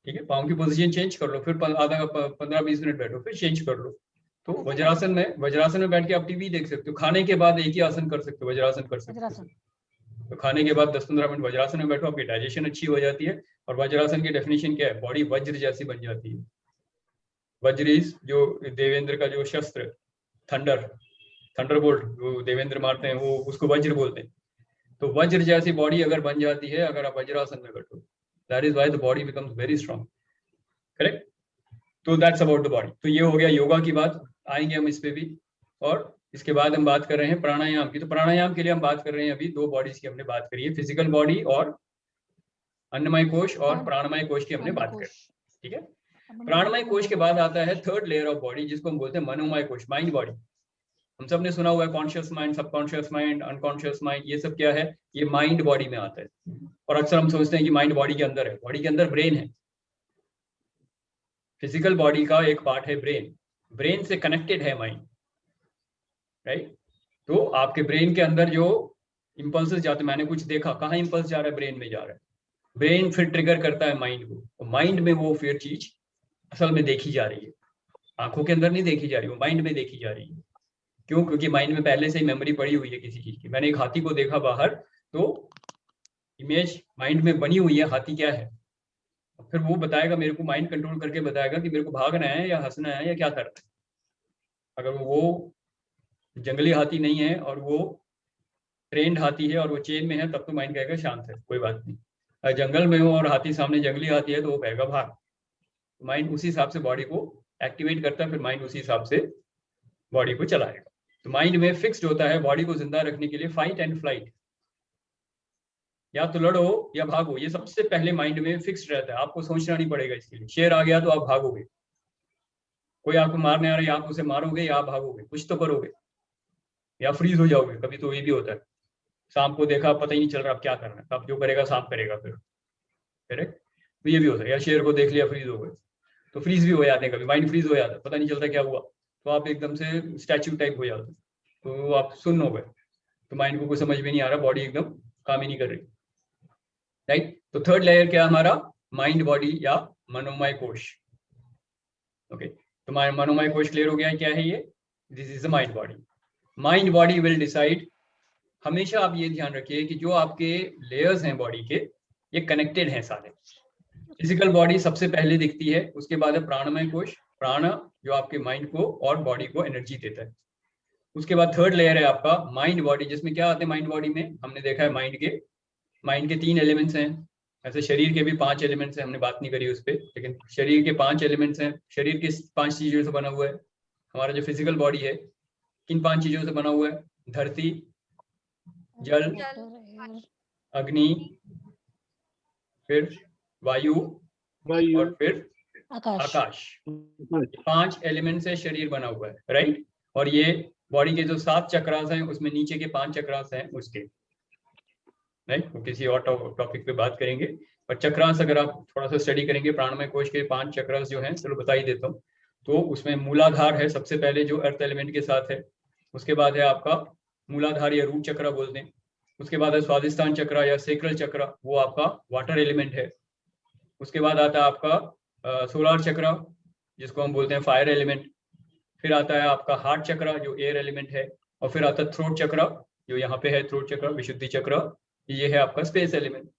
ठीक है। पाँव की पोजीशन चेंज कर लो, फिर आधा 15-20 मिनट बैठो, फिर चेंज कर लो। तो वज्रासन में बैठ के आप टीवी देख सकते हो। खाने के बाद एक ही आसन कर सकते हो, वज्रासन कर सकते हो। तो खाने के बाद 10-15 मिनट वज्रासन में बैठो, आपकी डाइजेशन अच्छी हो जाती है। और वज्रासन की डेफिनेशन क्या है? बॉडी वज्र जैसी बन जाती है। वज्र इज जो देवेंद्र का जो शस्त्र, थंडरबोल्ट वो देवेंद्र मारते हैं, वो उसको वज्र बोलते हैं। तो वज्र जैसी बॉडी अगर बन जाती है अगर आप वज्रासन में बैठो, that is why the body becomes very strong. Correct? तो दैट्स अबाउट द बॉडी। तो ये हो गया योगा की बात, आएंगे हम इस पे भी। और इसके बाद हम बात कर रहे हैं प्राणायाम की। तो प्राणायाम के लिए हम बात कर रहे हैं अभी 2 बॉडीज की हमने बात करी है, फिजिकल बॉडी और अन्नमय कोश और प्राणमय कोश की हमने बात करी, ठीक है। प्राणमय कोश के बाद आता है थर्ड लेयर ऑफ बॉडी, जिसको हम बोलते हैं मनोमय कोश, माइंड बॉडी। हम सब ने सुना हुआ है conscious mind, subconscious mind, unconscious mind, ये सब क्या है? ये माइंड बॉडी में आता है। और अक्सर हम सोचते हैं कि माइंड बॉडी के अंदर है, बॉडी के अंदर ब्रेन है। फिजिकल बॉडी का एक पार्ट है ब्रेन, ब्रेन से कनेक्टेड है माइंड, राइट। तो आपके ब्रेन के अंदर जो इंपल्सेस जाते हैं, मैंने कुछ देखा, कहाँ इंपल्स जा रहा है? ब्रेन में जा रहा है। ब्रेन फिर ट्रिगर करता है माइंड को, और माइंड में वो फिर चीज असल में देखी जा रही है। आंखों के अंदर नहीं देखी जा रही, वो माइंड में देखी जा रही है। क्यों? क्योंकि माइंड में पहले से ही मेमोरी पड़ी हुई है किसी चीज की। मैंने एक हाथी को देखा बाहर, तो इमेज माइंड में बनी हुई है हाथी क्या है। फिर वो बताएगा मेरे को, माइंड कंट्रोल करके बताएगा कि मेरे को भागना है या हंसना है या क्या करना है। अगर वो जंगली हाथी नहीं है और वो ट्रेंड हाथी है और वो चेन में है, तब तो माइंड कहेगा शांत है, कोई बात नहीं। अगर जंगल में हो और हाथी सामने जंगली हाथी है, तो वो कहेगा भाग। माइंड उसी हिसाब से बॉडी को एक्टिवेट करता है, फिर माइंड उसी हिसाब से बॉडी को चलाएगा। तो माइंड में फिक्स्ड होता है बॉडी को जिंदा रखने के लिए फाइट एंड फ्लाइट, या तो लड़ो या भागो। ये सबसे पहले माइंड में फिक्स्ड रहता है, आपको सोचना नहीं पड़ेगा इसके लिए। शेर आ गया तो आप भागोगे, कोई आपको मारने आ रहा है, आप उसे मारोगे या आप भागोगे, कुछ तो करोगे, या फ्रीज हो जाओगे। कभी तो ये भी होता है, सांप को देखा, पता ही नहीं चल रहा आप क्या करना है, अब जो करेगा सांप करेगा फिर, करेक्ट। तो ये भी होता है। या शेर को देख लिया, फ्रीज हो गए, तो फ्रीज भी हो जाते हैं, कभी माइंड फ्रीज हो जाता है, पता नहीं चलता क्या हुआ, तो आप एकदम से स्टैच्यू टाइप हो जाते, तो आप सुन्न हो गए, तो माइंड को कुछ समझ में नहीं आ रहा, बॉडी एकदम काम ही नहीं कर रही, राइट। तो थर्ड लेयर क्या हमारा? माइंड बॉडी या मनोमय कोश। ओके, तो मनोमय कोश क्लियर हो गया है क्या है ये? This is the mind body. Mind body will decide हमेशा आप ये ध्यान रखिए कि जो आपके लेयर्स हैं बॉडी के, ये कनेक्टेड हैं सारे। फिजिकल बॉडी सबसे पहले दिखती है, उसके बाद है प्राणमय कोश, प्राण जो आपके माइंड को और बॉडी को एनर्जी देता है। उसके बाद थर्ड लेयर है आपका माइंड बॉडी, जिसमें क्या आते हैं माइंड बॉडी में, हमने देखा है माइंड के 3 एलिमेंट्स हैं। ऐसे शरीर के भी 5 एलिमेंट्स हैं, हमने बात नहीं करी उस पर, लेकिन शरीर के 5 एलिमेंट्स हैं। शरीर किस 5 चीजों से बना हुआ है? हमारा जो फिजिकल बॉडी है किन 5 चीजों से बना हुआ है? धरती, जल, अग्नि, फिर वायु और फिर आकाश। 5 एलिमेंट से शरीर बना हुआ है, राइट। और ये बॉडी के जो 7 चक्रास हैं उसमें नीचे के 5 चक्रास हैं उसके, राइट। वो किसी और टॉपिक पे बात करेंगे, पर चक्रास अगर आप थोड़ा सा स्टडी करेंगे, प्राणमय कोश के 5 चक्रास जो हैं, चलो बता ही देता हूँ। तो उसमें मूलाधार है सबसे पहले, जो अर्थ एलिमेंट के साथ है। उसके बाद है आपका मूलाधार या रूट चक्र बोलते हैं। उसके बाद है स्वादिष्ठान चक्र या सेक्रल चक्र, वो आपका वाटर एलिमेंट है। उसके बाद आता है आपका सोलार चक्र, जिसको हम बोलते हैं फायर एलिमेंट। फिर आता है आपका हार्ट चक्र, जो एयर एलिमेंट है। और फिर आता है थ्रोट चक्र, जो यहाँ पे है थ्रोट चक्र, विशुद्धि चक्र, ये है आपका स्पेस एलिमेंट।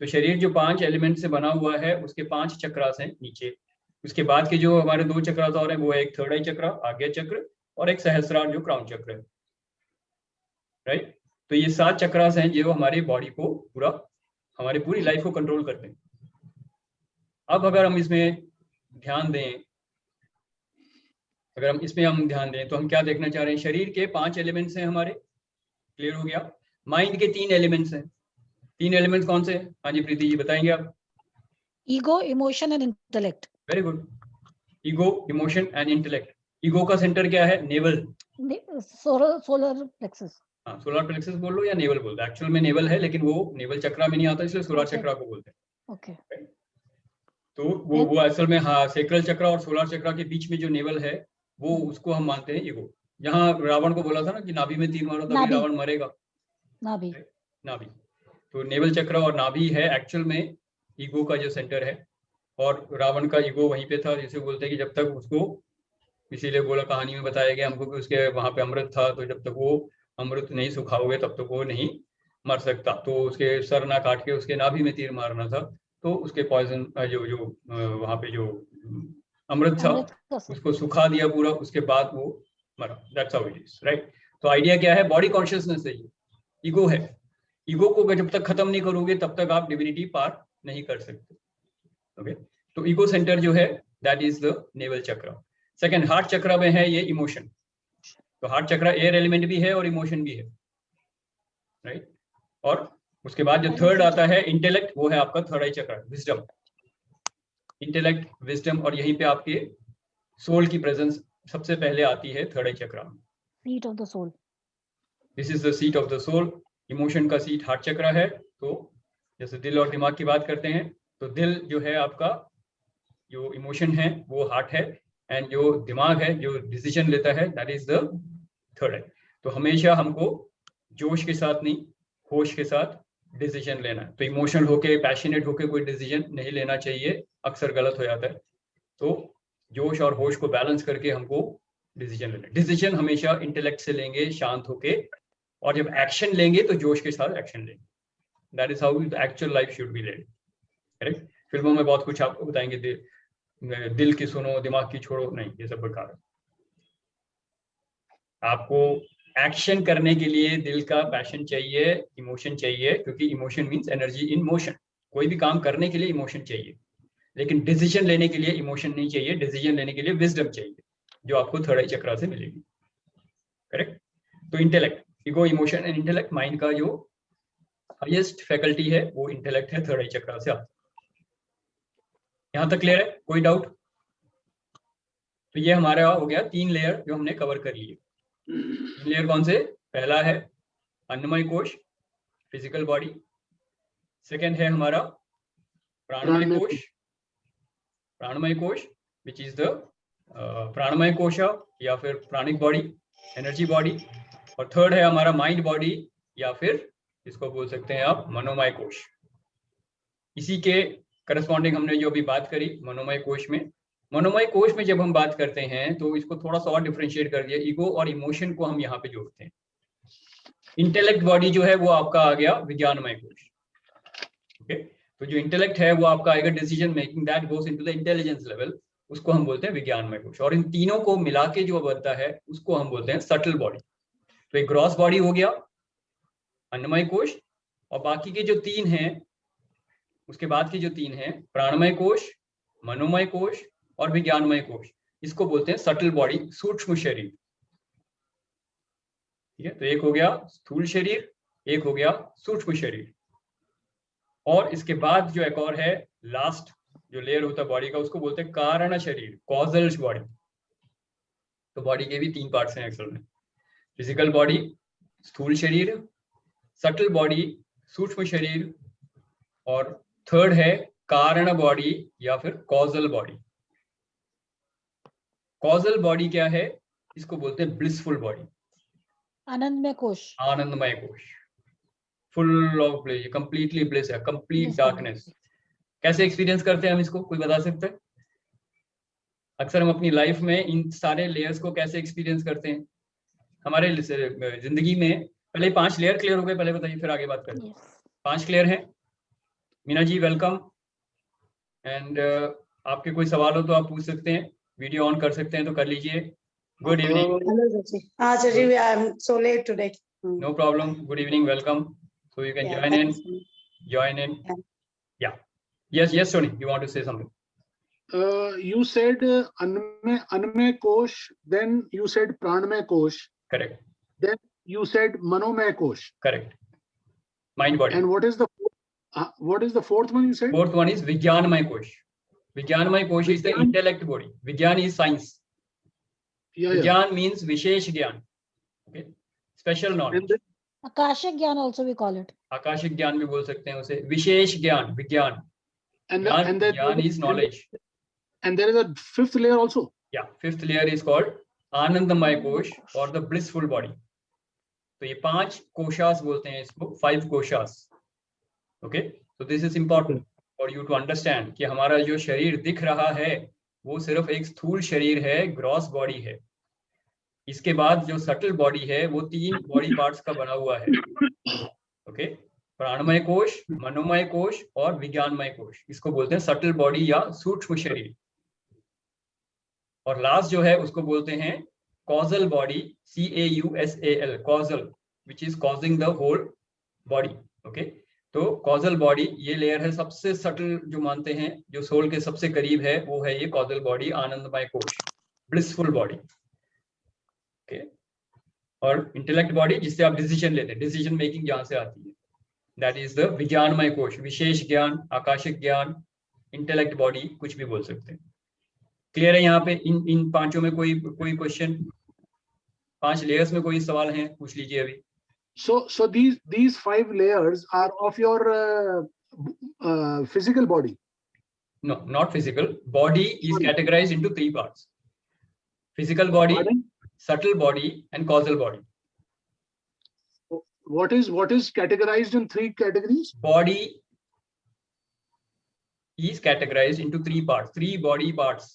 तो शरीर जो 5 एलिमेंट से बना हुआ है, उसके 5 चक्रास हैं नीचे। उसके बाद के जो हमारे 2 चक्रास और हैं, वो है एक थर्ड आई चक्र, आज्ञा चक्र, और एक सहस्रार जो क्राउन चक्र है, राइट। तो ये 7 चक्रास हैं जो हमारी बॉडी को पूरा, हमारी पूरी लाइफ को कंट्रोल करते हैं। अब अगर हम इसमें ध्यान दें, तो हम क्या देखना चाह रहे हैं? शरीर के 5 एलिमेंट्स हैं हमारे, क्लियर हो गया। माइंड के 3 एलिमेंट्स हैं। 3 एलिमेंट्स कौन से? हाँ जी प्रीति जी बताएंगे आप। Ego, emotion and intellect. Very good. Ego, emotion and intellect. Ego का सेंटर क्या है? Naval, solar plexus. हाँ, सोलर प्लेक्सस बोल लो या नेवल बोल दो। एक्चुअल में नेवल है, लेकिन वो नेवल चक्रा में नहीं आता, इसलिए सोलर चक्रा को बोलते हैं। ओके। तो वो असल में, हाँ, सेक्रल चक्रा और सोलर चक्रा के बीच में जो नेवल है, वो उसको हम मानते हैं ईगो। जहाँ रावण को बोला था ना कि नाभि में तीर मारो तभी रावण मरेगा, नाभि। तो नेवल चक्र और नाभि है एक्चुअल में ईगो का जो सेंटर है। और रावण का ईगो वहीं पे था, जिसे बोलते हैं कि जब तक उसको, इसीलिए बोला, कहानी में बताया गया हमको कि उसके वहां पे अमृत था, तो जब तक वो अमृत नहीं सुखाओगे तब तक वो नहीं मर सकता। तो उसके सर ना काट के उसके नाभि में तीर मारना था, तो उसके पॉइजन जो वहां पे जो अमृत था उसको सुखा दिया पूरा, उसके बाद वो मरा। That's how it is, right. तो आइडिया क्या है? बॉडी कॉन्शियसनेस है, ये ईगो है। ईगो को जब तक खत्म नहीं करोगे तब तक आप डिविनिटी पार नहीं कर सकते। ओके, तो ईगो सेंटर जो है दैट इज द नेवल चक्र। सेकंड, हार्ट चक्र में है ये इमोशन। तो हार्ट चक्र एयर एलिमेंट भी है और इमोशन भी है, राइट। और उसके बाद जो थर्ड आता है इंटेलेक्ट, वो है आपका थर्ड आई चक्र, विजडम। इंटेलेक्ट, विजडम, और यहीं पे आपके सोल की प्रेजेंस सबसे पहले आती है थर्ड आई चक्र में। Seat of the soul, this is the seat of the soul. Emotion का सीट हार्ट चक्र है। तो जैसे दिल और दिमाग की बात करते हैं, तो दिल जो है आपका, जो इमोशन है वो हार्ट है, एंड जो दिमाग है जो डिसीजन लेता है दैट इज द थर्ड आई। तो हमेशा हमको जोश के साथ नहीं, होश के साथ डिसीजन लेना है। तो इमोशनल होके, पैशनेट होके कोई डिसीजन नहीं लेना चाहिए, अक्सर गलत हो जाता है। तो जोश और होश को बैलेंस करके हमको डिसीजन लेना है। डिसीजन हमेशा इंटेलेक्ट से लेंगे, शांत होके, और जब एक्शन लेंगे तो जोश के साथ एक्शन लेंगे। That is how the actual life should be led, correct. फिल्मों में बहुत कुछ आपको बताएंगे, दिल की सुनो दिमाग की छोड़ो, नहीं, ये सब बेकार है। आपको एक्शन करने के लिए दिल का पैशन चाहिए, इमोशन चाहिए, क्योंकि emotion means energy in motion. कोई भी काम करने के लिए इमोशन चाहिए, लेकिन डिसीजन लेने के लिए इमोशन नहीं चाहिए। डिसीजन लेने के लिए विजडम चाहिए, जो आपको थर्ड आई चक्र से मिलेगी, करेक्ट। तो intellect, ego, emotion and intellect, mind का जो हाईएस्ट फैकल्टी है वो इंटेलेक्ट है, थर्ड आई चक्र से आता है। यहां तक क्लियर है? कोई डाउट? तो ये हमारा हो गया 3 लेयर जो हमने कवर कर लिए। 3 लेयर कौन से? पहला है अन्नमय कोश, फिजिकल बॉडी। सेकेंड है हमारा प्राणमय कोश, प्राणमय कोश विच इज द प्राणमय कोशा या फिर प्राणिक बॉडी, एनर्जी बॉडी। और थर्ड है हमारा माइंड बॉडी, या फिर इसको बोल सकते हैं आप मनोमय कोश। इसी के करस्पॉन्डिंग हमने जो भी बात करी मनोमय कोश में। मनोमय कोश में जब हम बात करते हैं तो इसको थोड़ा सा और डिफरेंशिएट कर दिया, ईगो और इमोशन को हम यहाँ पे जोड़ते हैं। इंटेलेक्ट बॉडी जो है वो आपका आ गया विज्ञानमय कोश। ओके, तो जो इंटेलेक्ट है वो आपका आएगा decision making, that goes into the intelligence level, उसको हम बोलते हैं विज्ञानमय कोश। और इन तीनों को मिला के जो बनता है उसको हम बोलते हैं सटल बॉडी। तो एक ग्रॉस बॉडी हो गया अन्नमय कोश, और बाकी के जो 3 हैं, उसके बाद के जो 3 हैं, प्राणमय कोश, मनोमय कोश और विज्ञानमय कोश, इसको बोलते हैं सटल बॉडी, सूक्ष्म शरीर। ठीक है, तो एक हो गया स्थूल शरीर, एक हो गया सूक्ष्म शरीर, और इसके बाद जो एक और है लास्ट जो लेयर होता है बॉडी का, उसको बोलते हैं कारण शरीर, कॉजल बॉडी। तो बॉडी के भी 3 पार्ट्स हैं एक्चुअल में, फिजिकल बॉडी, स्थूल शरीर, सटल बॉडी, सूक्ष्म शरीर, और थर्ड है कारण बॉडी या फिर कॉजल बॉडी। कॉजल बॉडी क्या है? इसको बोलते हैं ब्लिसफुल बॉडी, आनंदमय कोश, आनंदमय कोश, full of bliss, completely bliss है, कंप्लीट डार्कनेस। कैसे एक्सपीरियंस करते हैं हम इसको, कोई बता सकता है? अक्सर हम अपनी लाइफ में इन सारे लेयर्स को कैसे एक्सपीरियंस करते हैं हमारे जिंदगी में? पहले 5 लेयर क्लियर हो गए, पहले बताइए, फिर आगे बात करें। 5 क्लियर हैं? मीना जी वेलकम। एंड आपके कोई सवाल हो तो आप पूछ सकते हैं, वीडियो ऑन कर सकते हैं तो कर लीजिए। Good evening. I am so late today. No problem. Good evening. Welcome. So you can join in. Yeah. Yes, Tony. You want to say something? You said Annamay Kosh, then you said Pranamay Kosh. Correct. Then you said Manomay Kosh. Correct. Mind body. And what is the fourth one you said? Fourth one is Vijnanamay Kosh. Vijnanamay Kosh is the intellect body. Vijnan is science. Vijnan means Vishesh Gyan. Okay. Special knowledge. Akashik Gyan also we call it. Akashik Gyan भी बोल सकते हैं उसे, विशेष ज्ञान, विज्ञान। And Gyan is knowledge. And there is a 5th layer also. Yeah, 5th layer is called Anandamay Kosh or the blissful body. तो ये 5 कोशास बोलते हैं इसको, 5 कोशास। Okay, so this is important for you to understand कि हमारा जो शरीर दिख रहा है वो सिर्फ एक स्थूल शरीर है, ग्रॉस बॉडी है। इसके बाद जो सटल बॉडी है वो 3 बॉडी पार्ट्स का बना हुआ है। ओके, प्राणमय कोश, मनोमय कोश और विज्ञानमय कोश, इसको बोलते हैं सटल बॉडी या सूक्ष्म शरीर। और लास्ट जो है उसको बोलते हैं causal body, CAUSAL, causal, which is causing the whole body. Okay, तो कॉजल बॉडी ये लेयर है सबसे सटल, जो मानते हैं जो सोल के सबसे करीब है वो है ये कॉजल बॉडी, आनंदमय कोश, ब्लिसफुल बॉडी। ओके, और इंटेलेक्ट बॉडी जिससे आप डिसीजन लेते हैं, डिसीजन मेकिंग जहां से आती है, दैट इज द विज्ञानमय कोश, विशेष ज्ञान, आकाशिक ज्ञान, इंटेलेक्ट बॉडी, कुछ भी बोल सकते हैं। क्लियर है यहाँ पे? इन 5 में कोई क्वेश्चन? 5 लेयर्स में कोई सवाल है, पूछ लीजिए अभी। So these 5 layers are of your physical body? No, not physical. Body is categorized into 3 parts: physical body, subtle body, and causal body. What is categorized in 3 categories? Body is categorized into 3 parts, 3 body parts.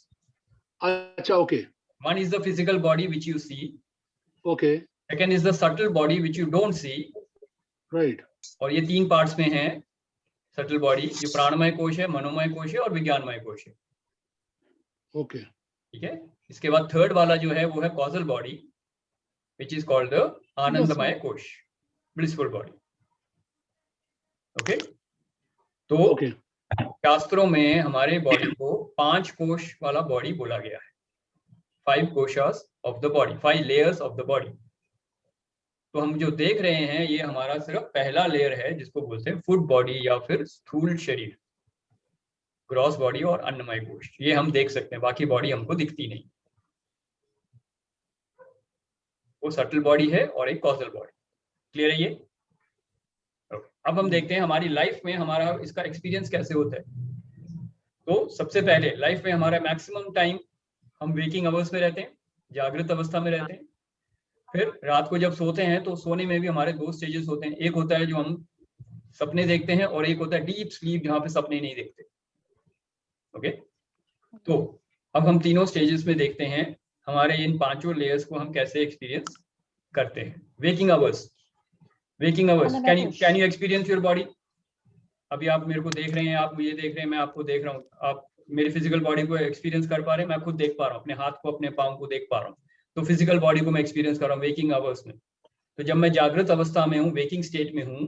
Acha, okay. One is the physical body which you see. Okay. Second is the subtle body which you don't see. Right. और ये 3 parts में है subtle body, जो प्राणमय कोश है, मनोमय कोश है और विज्ञानमय कोश है। ओके, ठीक है। इसके बाद थर्ड वाला जो है वो है causal body, which is called the आनंदमय कोश, ब्लिसफुल बॉडी। ओके, तो शास्त्रों में हमारे बॉडी को 5 कोश वाला बॉडी बोला गया है, 5 कोशास of the body, 5 layers of the body. तो हम जो देख रहे हैं ये हमारा सिर्फ पहला लेयर है जिसको बोलते हैं फुड बॉडी या फिर स्थूल शरीर, ग्रॉस बॉडी और अन्नमय कोश, ये हम देख सकते हैं, बाकी बॉडी हमको दिखती नहीं। वो सटल बॉडी है और एक कॉजल बॉडी। क्लियर है ये? अब हम देखते हैं हमारी लाइफ में हमारा इसका एक्सपीरियंस कैसे होता है। तो सबसे पहले लाइफ में हमारा मैक्सिमम टाइम हम वेकिंग आवर्स में रहते हैं, जागृत अवस्था में रहते हैं। फिर रात को जब सोते हैं तो सोने में भी हमारे 2 स्टेजेस होते हैं, एक होता है जो हम सपने देखते हैं और एक होता है डीप स्लीप जहां पे सपने नहीं देखते। ओके, तो अब हम तीनों स्टेजेस में देखते हैं हमारे इन 5 लेयर्स को हम कैसे एक्सपीरियंस करते हैं। Waking hours, waking hours, can you experience your body? अभी आप मेरे को देख रहे हैं, आप मुझे देख रहे हैं, मैं आपको देख रहा हूँ, आप मेरी फिजिकल बॉडी को एक्सपीरियंस कर पा रहे हैं, मैं खुद देख पा रहा हूँ, अपने हाथ को अपने पाँव को देख पा रहा हूँ, तो फिजिकल बॉडी को मैं एक्सपीरियंस कर रहा हूँ वेकिंग आवर्स में। तो जब मैं जागृत अवस्था में हूँ, वेकिंग स्टेट में हूँ,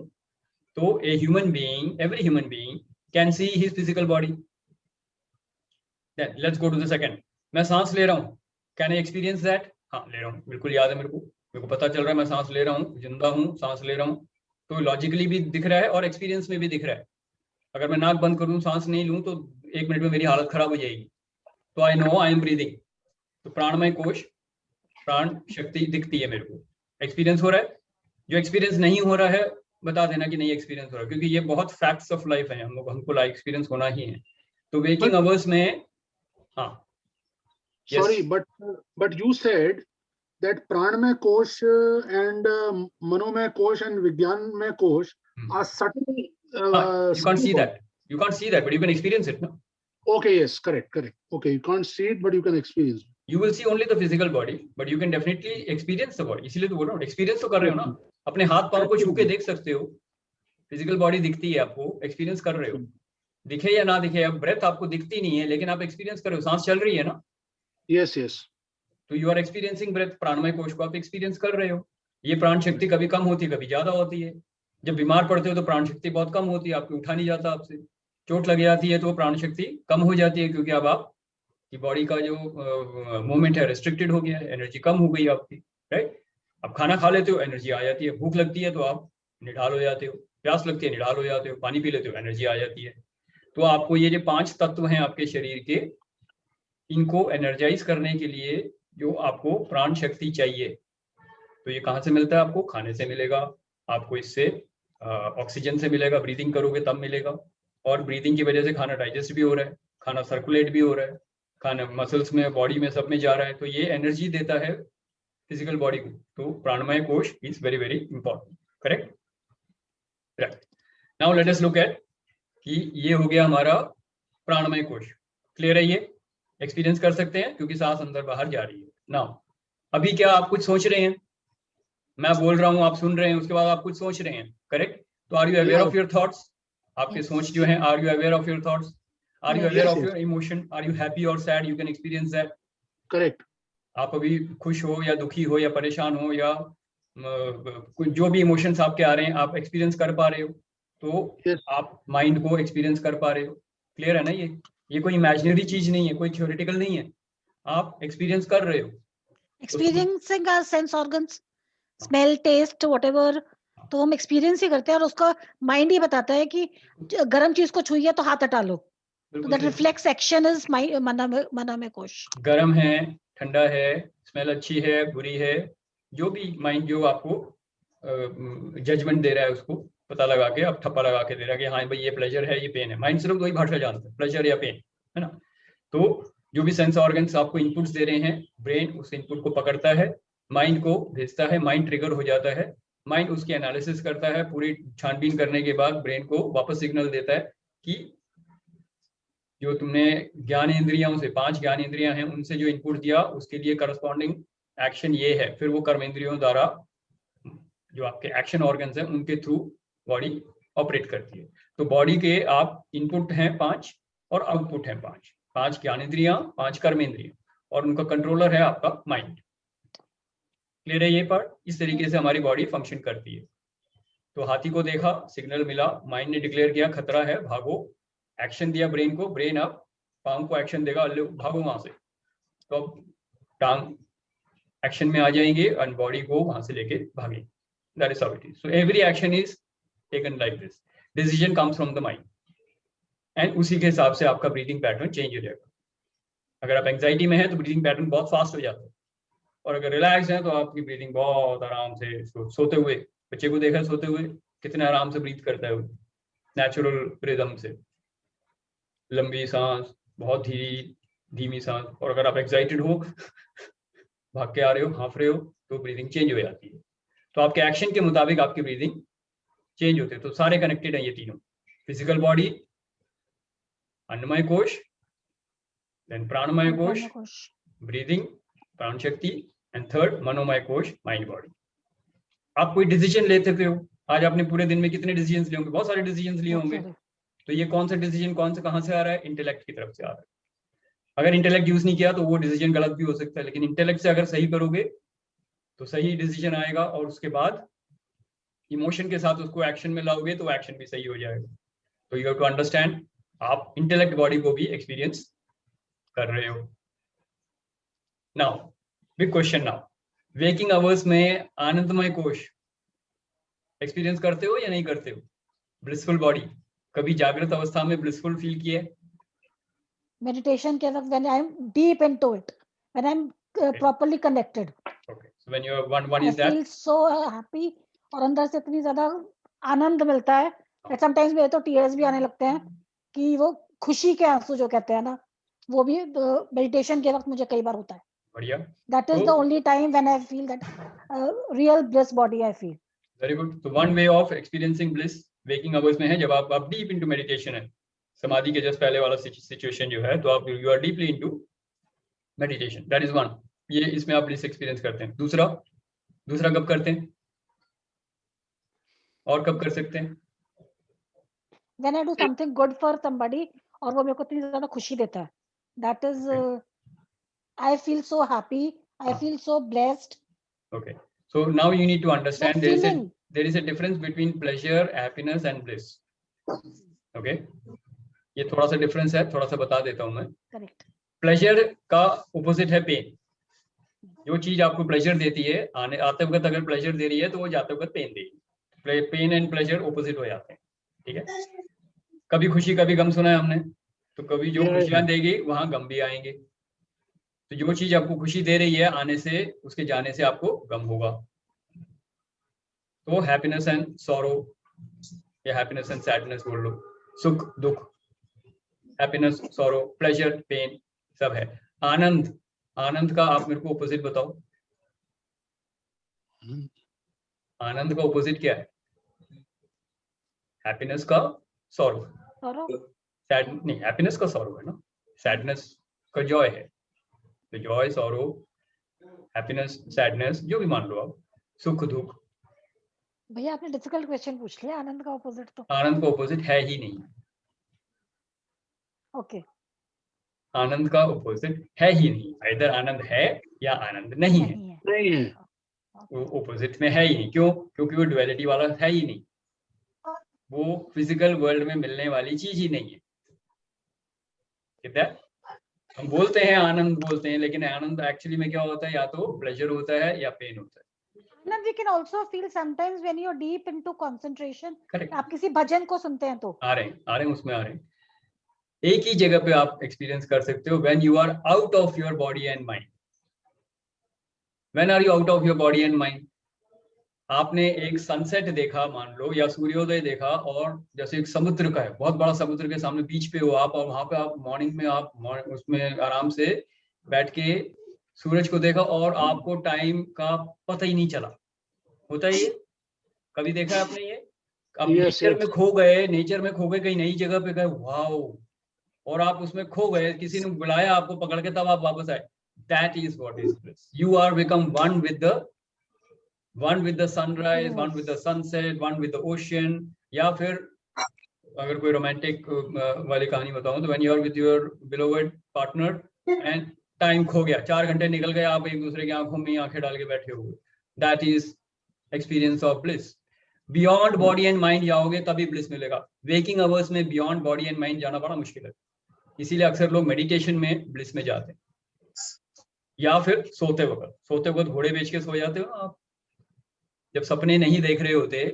तो a human being, every human being can see his physical body. Let's go to the second. मैं सांस ले रहा हूँ, कैन आई एक्सपीरियंस दैट? हाँ, ले रहा हूँ, बिल्कुल याद है मेरे को पता चल रहा है मैं सांस ले रहा हूँ, जिंदा हूँ, सांस ले रहा हूँ, तो लॉजिकली भी दिख रहा है और एक्सपीरियंस में भी दिख रहा है। अगर मैं नाक बंद करूँ, सांस नहीं लूँ, तो 1 मिनट में मेरी हालत खराब हो जाएगी, तो I know I am breathing. तो प्राणमय कोश, प्राण शक्ति दिखती है मेरे को, एक्सपीरियंस हो रहा है। जो एक्सपीरियंस नहीं हो रहा है, बता देना कि नहीं एक्सपीरियंस हो रहा है, क्योंकि ये बहुत फैक्ट्स ऑफ लाइफ है, हमको लाइफ एक्सपीरियंस होना ही है। तो वेकिंग आवर्स में, हाँ, sorry, but you said that pranamay kosh and manomay kosh and vignanmay kosh are subtle. You can't see that, but you can experience it, no? Okay, yes, correct. Okay, you can't see it, but you can experience it. You will see only the physical body, but you can definitely experience the body. इसीलिए तो बोल रहा हूँ, experience तो कर रहे हो ना, अपने हाथ पाँव को छू के देख सकते हो, फिजिकल बॉडी दिखती है आपको, एक्सपीरियंस कर रहे हो, दिखे या ना दिखे। अब ब्रेथ आपको दिखती नहीं है, लेकिन आप एक्सपीरियंस कर रहे हो, सांस चल रही है ना। Yes. तो यू आर एक्सपीरियंसिंग ब्रेथ, प्राणमय कोश को आप एक्सपीरियंस कर रहे हो। ये प्राण शक्ति कभी कम होती है, कभी ज्यादा होती है। जब बीमार पड़ते हो तो प्राण शक्ति बहुत कम होती है, आपको उठा नहीं जाता, आपसे चोट लग जाती है तो प्राण शक्ति कम हो जाती है, क्योंकि अब आपकी बॉडी का जो मूवमेंट है रिस्ट्रिक्टेड हो गया है, एनर्जी कम हो गई आपकी, राइट। अब खाना खा लेते हो, एनर्जी आ जाती है, भूख लगती है तो आप निढाल हो जाते हो, प्यास लगती है निढाल हो जाते हो, पानी पी लेते हो, एनर्जी आ जाती है। तो आपको ये जो 5 तत्व हैं आपके शरीर के, इनको एनर्जाइज करने के लिए जो आपको प्राण शक्ति चाहिए, तो ये कहाँ से मिलता है? आपको खाने से मिलेगा, आपको इससे ऑक्सीजन से मिलेगा, ब्रीदिंग करोगे तब मिलेगा, और ब्रीदिंग की वजह से खाना डाइजेस्ट भी हो रहा है, खाना सर्कुलेट भी हो रहा है, खाना मसल्स में, बॉडी में, सब में जा रहा है, तो ये एनर्जी देता है फिजिकल बॉडी को। तो प्राणमय कोश is very very important, correct, right. Now let us look at कि ये हो गया हमारा प्राणमय कोश। क्लियर है? ये एक्सपीरियंस कर सकते हैं क्योंकि सांस अंदर बाहर जा रही है। नाउ अभी क्या आप कुछ सोच रहे हैं? मैं बोल रहा हूं, आप सुन रहे हैं, उसके बाद आप कुछ सोच रहे हैं, करेक्ट? तो are you aware of your thoughts? आपके सोच जो है, are you aware of your thoughts? Are you aware of your emotion? Are you happy और sad? You can experience that, correct. आप अभी खुश हो या दुखी हो या परेशान हो या जो भी इमोशंस आपके आ रहे हैं, आप एक्सपीरियंस कर पा रहे हो, तो आप माइंड को एक्सपीरियंस कर पा रहे हो। क्लियर है ना? ये कोई इमेजिनरी चीज नहीं है, कोई थ्योरेटिकल नहीं है, आप एक्सपीरियंस कर रहे हो। Experiencing our sense organs, smell, taste, whatever, तो हम एक्सपीरियंस ही करते हैं, और उसका माइंड ही बताता है कि गर्म चीज को छुई है तो हाथ हटा लो, तो दैट रिफ्लेक्स एक्शन इज मनोमय कोश। गर्म है, ठंडा है, स्मेल अच्छी है, बुरी है, जो भी माइंड जो आपको जजमेंट दे रहा है, उसको पता लगा के, अब ठप्पा लगा के दे रहा है कि हाँ भाई ये प्लेजर है, ये पेन है। माइंड सिर्फ 2 ही भाषा जानता है, प्लेजर या पेन, है ना। तो जो भी सेंस ऑर्गन्स आपको इनपुट्स दे रहे हैं, ब्रेन उस इनपुट को पकड़ता है, माइंड को भेजता है, माइंड ट्रिगर हो जाता है, माइंड उसकी एनालिसिस करता है, पूरी छानबीन करने के बाद ब्रेन को वापस सिग्नल देता है कि जो तुमने ज्ञान इंद्रियों से, 5 ज्ञान इंद्रियां हैं, उनसे जो इनपुट दिया उसके लिए करस्पॉन्डिंग एक्शन ये है। फिर वो कर्म इंद्रियों द्वारा जो आपके एक्शन ऑर्गन्स हैं उनके थ्रू बॉडी ऑपरेट करती है। तो बॉडी के आप इनपुट हैं 5 और आउटपुट हैं 5, 5 ज्ञान इंद्रियां, 5 कर्म इंद्रियां, और उनका कंट्रोलर है आपका माइंड। क्लियर है ये पार्ट? इस तरीके से हमारी बॉडी फंक्शन करती है। तो हाथी को देखा, सिग्नल मिला, माइंड ने डिक्लेयर किया खतरा है, भागो, एक्शन दिया ब्रेन को, ब्रेन अब पाँव को एक्शन देगा, भागो वहां से, तो अब टांग एक्शन में आ जाएंगे और बॉडी को वहां से लेके भागेंगे। That is how it is. So every action is taken like this, decision comes from the mind, and उसी के हिसाब से आपका ब्रीदिंग पैटर्न चेंज हो जाएगा। अगर आप एंग्जाइटी में हैं तो ब्रीदिंग पैटर्न बहुत फास्ट हो जाता है, और अगर रिलैक्स हैं तो आपकी ब्रीदिंग बहुत आराम से, सोते हुए बच्चे को देखा सोते हुए कितने आराम से ब्रीथ करता है वो, नेचुरल रिदम से, लंबी सांस, बहुत धीमी सांस। और अगर आप एक्साइटेड हो, भाग के आ रहे हो, हाँफ रहे हो, तो ब्रीदिंग चेंज हो जाती है। तो आपके एक्शन के मुताबिक आपकी ब्रीदिंग चेंज होते हैं। तो सारे कनेक्टेड हैं ये तीनों, फिजिकल बॉडी, अन्नमय कोश, देन प्राणमय कोश, ब्रीदिंग, प्राण शक्ति, एंड थर्ड मनोमय कोश, माइंड बॉडी। आप कोई डिसीजन लेते हो, आज आपने पूरे दिन में कितने डिसीजंस लिए होंगे? बहुत सारे डिसीजंस लिए होंगे। तो ये कौन सा डिसीजन कौन से कहाँ से आ रहा है? इंटेलेक्ट की तरफ से आ रहा है। अगर इंटेलेक्ट यूज नहीं किया तो वो डिसीजन गलत भी हो सकता है, लेकिन इंटेलेक्ट से अगर सही करोगे तो सही डिसीजन आएगा, और उसके बाद इमोशन के साथ उसको एक्शन में लाओगे तो एक्शन भी सही हो जाएगा। तो यू हैव टू अंडरस्टैंड, आप इंटेलेक्ट बॉडी को भी एक्सपीरियंस कर रहे हो। Now big question, now waking hours में आनंदमय कोश एक्सपीरियंस करते हो या नहीं करते हो? ब्लिसफुल बॉडी कभी जागृत अवस्था में ब्लिसफुल फील किया है? मेडिटेशन के वक्त when I'm deep into it, when I'm properly connected. Okay, so when you are one is that I feel so happy और अंदर से इतनी ज्यादा आनंद मिलता है that sometimes मेरे तो tears भी आने लगते हैं कि वो खुशी के आंसू जो कहते हैं ना, वो भी मेडिटेशन के वक्त मुझे कई बार होता है। बढ़िया। That is the only time when I feel that real bliss body I feel. Very good. So one way of experiencing bliss waking hours में है जब आप deep into meditation है, समाधि के जस्ट पहले वाला सिचुएशन जो है, तो आप you are deeply into meditation, that is one. ये इसमें आप ब्लिस एक्सपीरियंस करते हैं। दूसरा कब करते हैं और कब कर सकते हैं? When I do something good for somebody और वो मेरे को इतनी ज्यादा खुशी देता है, that is I feel so happy, I feel so blessed. Okay, so now you need to understand there is a difference between pleasure, happiness and bliss. Okay, ये थोड़ा सा डिफरेंस है, थोड़ा सा बता देता हूं मैं। करेक्ट। प्लेजर का ऑपोजिट है पेन। जो चीज आपको प्लेजर देती है, आते वक्त अगर प्लेजर दे रही है तो वो जाते वक्त पेन देगी। पेन एंड प्लेजर ऑपोजिट हो जाते हैं, ठीक है। कभी खुशी कभी गम सुना है हमने, तो कभी जो खुशियां देगी वहां गम भी आएंगे। तो जो चीज आपको खुशी दे रही है, आने से उसके जाने से आपको गम होगा। तो हैप्पीनेस एंड सॉरो या हैप्पीनेस एंड सैडनेस बोल लो, सुख दुख, हैप्पीनेस सॉरो, प्लेजर पेन, सब है। आनंद का आप मेरे को ऑपोजिट बताओ। आनंद का ऑपोजिट क्या है? हैप्पीनेस का सॉरो। सैड नहीं, हैप्पीनेस का सॉरो है ना, सैडनेस का जॉय है। तो जॉय, सॉरो, हैप्पीनेस, सैडनेस, जो भी मान लो आप, सुख दुख। भैया आपने डिफिकल्ट क्वेश्चन पूछ लिया। आनंद का ऑपोजिट तो आनंद का ऑपोजिट है ही नहीं। ओके, आनंद का ऑपोजिट है ही नहीं। इधर आनंद है या आनंद नहीं है, वो ऑपोजिट में है ही नहीं। क्यों? क्योंकि वो डुअलिटी वाला है ही नहीं, वो फिजिकल वर्ल्ड में मिलने वाली चीज ही नहीं है। कितना हम बोलते हैं आनंद बोलते हैं, लेकिन आनंद एक्चुअली में क्या होता है? या तो प्लेजर होता है या पेन होता है। आनंद we can also feel sometimes when you're deep into concentration. Correct. आप किसी भजन को सुनते हैं तो आ रहे हैं उसमें आ रहे हैं। एक ही जगह पे आप एक्सपीरियंस कर सकते हो, when you are out of your body and mind. When are you out of your body and mind? आपने एक सनसेट देखा मान लो, या सूर्योदय देखा, और जैसे एक समुद्र का है, बहुत बड़ा समुद्र के सामने बीच पे हो आप, और वहां पे आप मॉर्निंग में आप उसमें आराम से बैठ के सूरज को देखा और आपको टाइम का पता ही नहीं चला। होता है ये? कभी देखा है आपने ये? आप नेचर में खो गए, कहीं नई जगह पे गए, वाओ, और आप उसमें खो गए, किसी ने बुलाया आपको पकड़ के, तब आप वापस आए। That is what is bliss. You are become one with the sunrise, one with the sunset, one with the ocean. या फिर अगर कोई रोमांटिक वाली कहानी बताऊं तो when you are with your beloved partner and time खो गया, 4 घंटे निकल गए, आप एक दूसरे की आंखों में आंखें डाल के बैठे हुए। That is experience of bliss. Beyond body and mind जाओगे तभी ब्लिस मिलेगा। वेकिंग आवर्स में बियॉन्ड बॉडी एंड माइंड जाना बड़ा मुश्किल है, इसीलिए अक्सर लोग मेडिटेशन में ब्लिस में जाते हैं। या फिर सोते वक्त घोड़े बेच के सो जाते हो ना आप, जब सपने नहीं देख रहे होते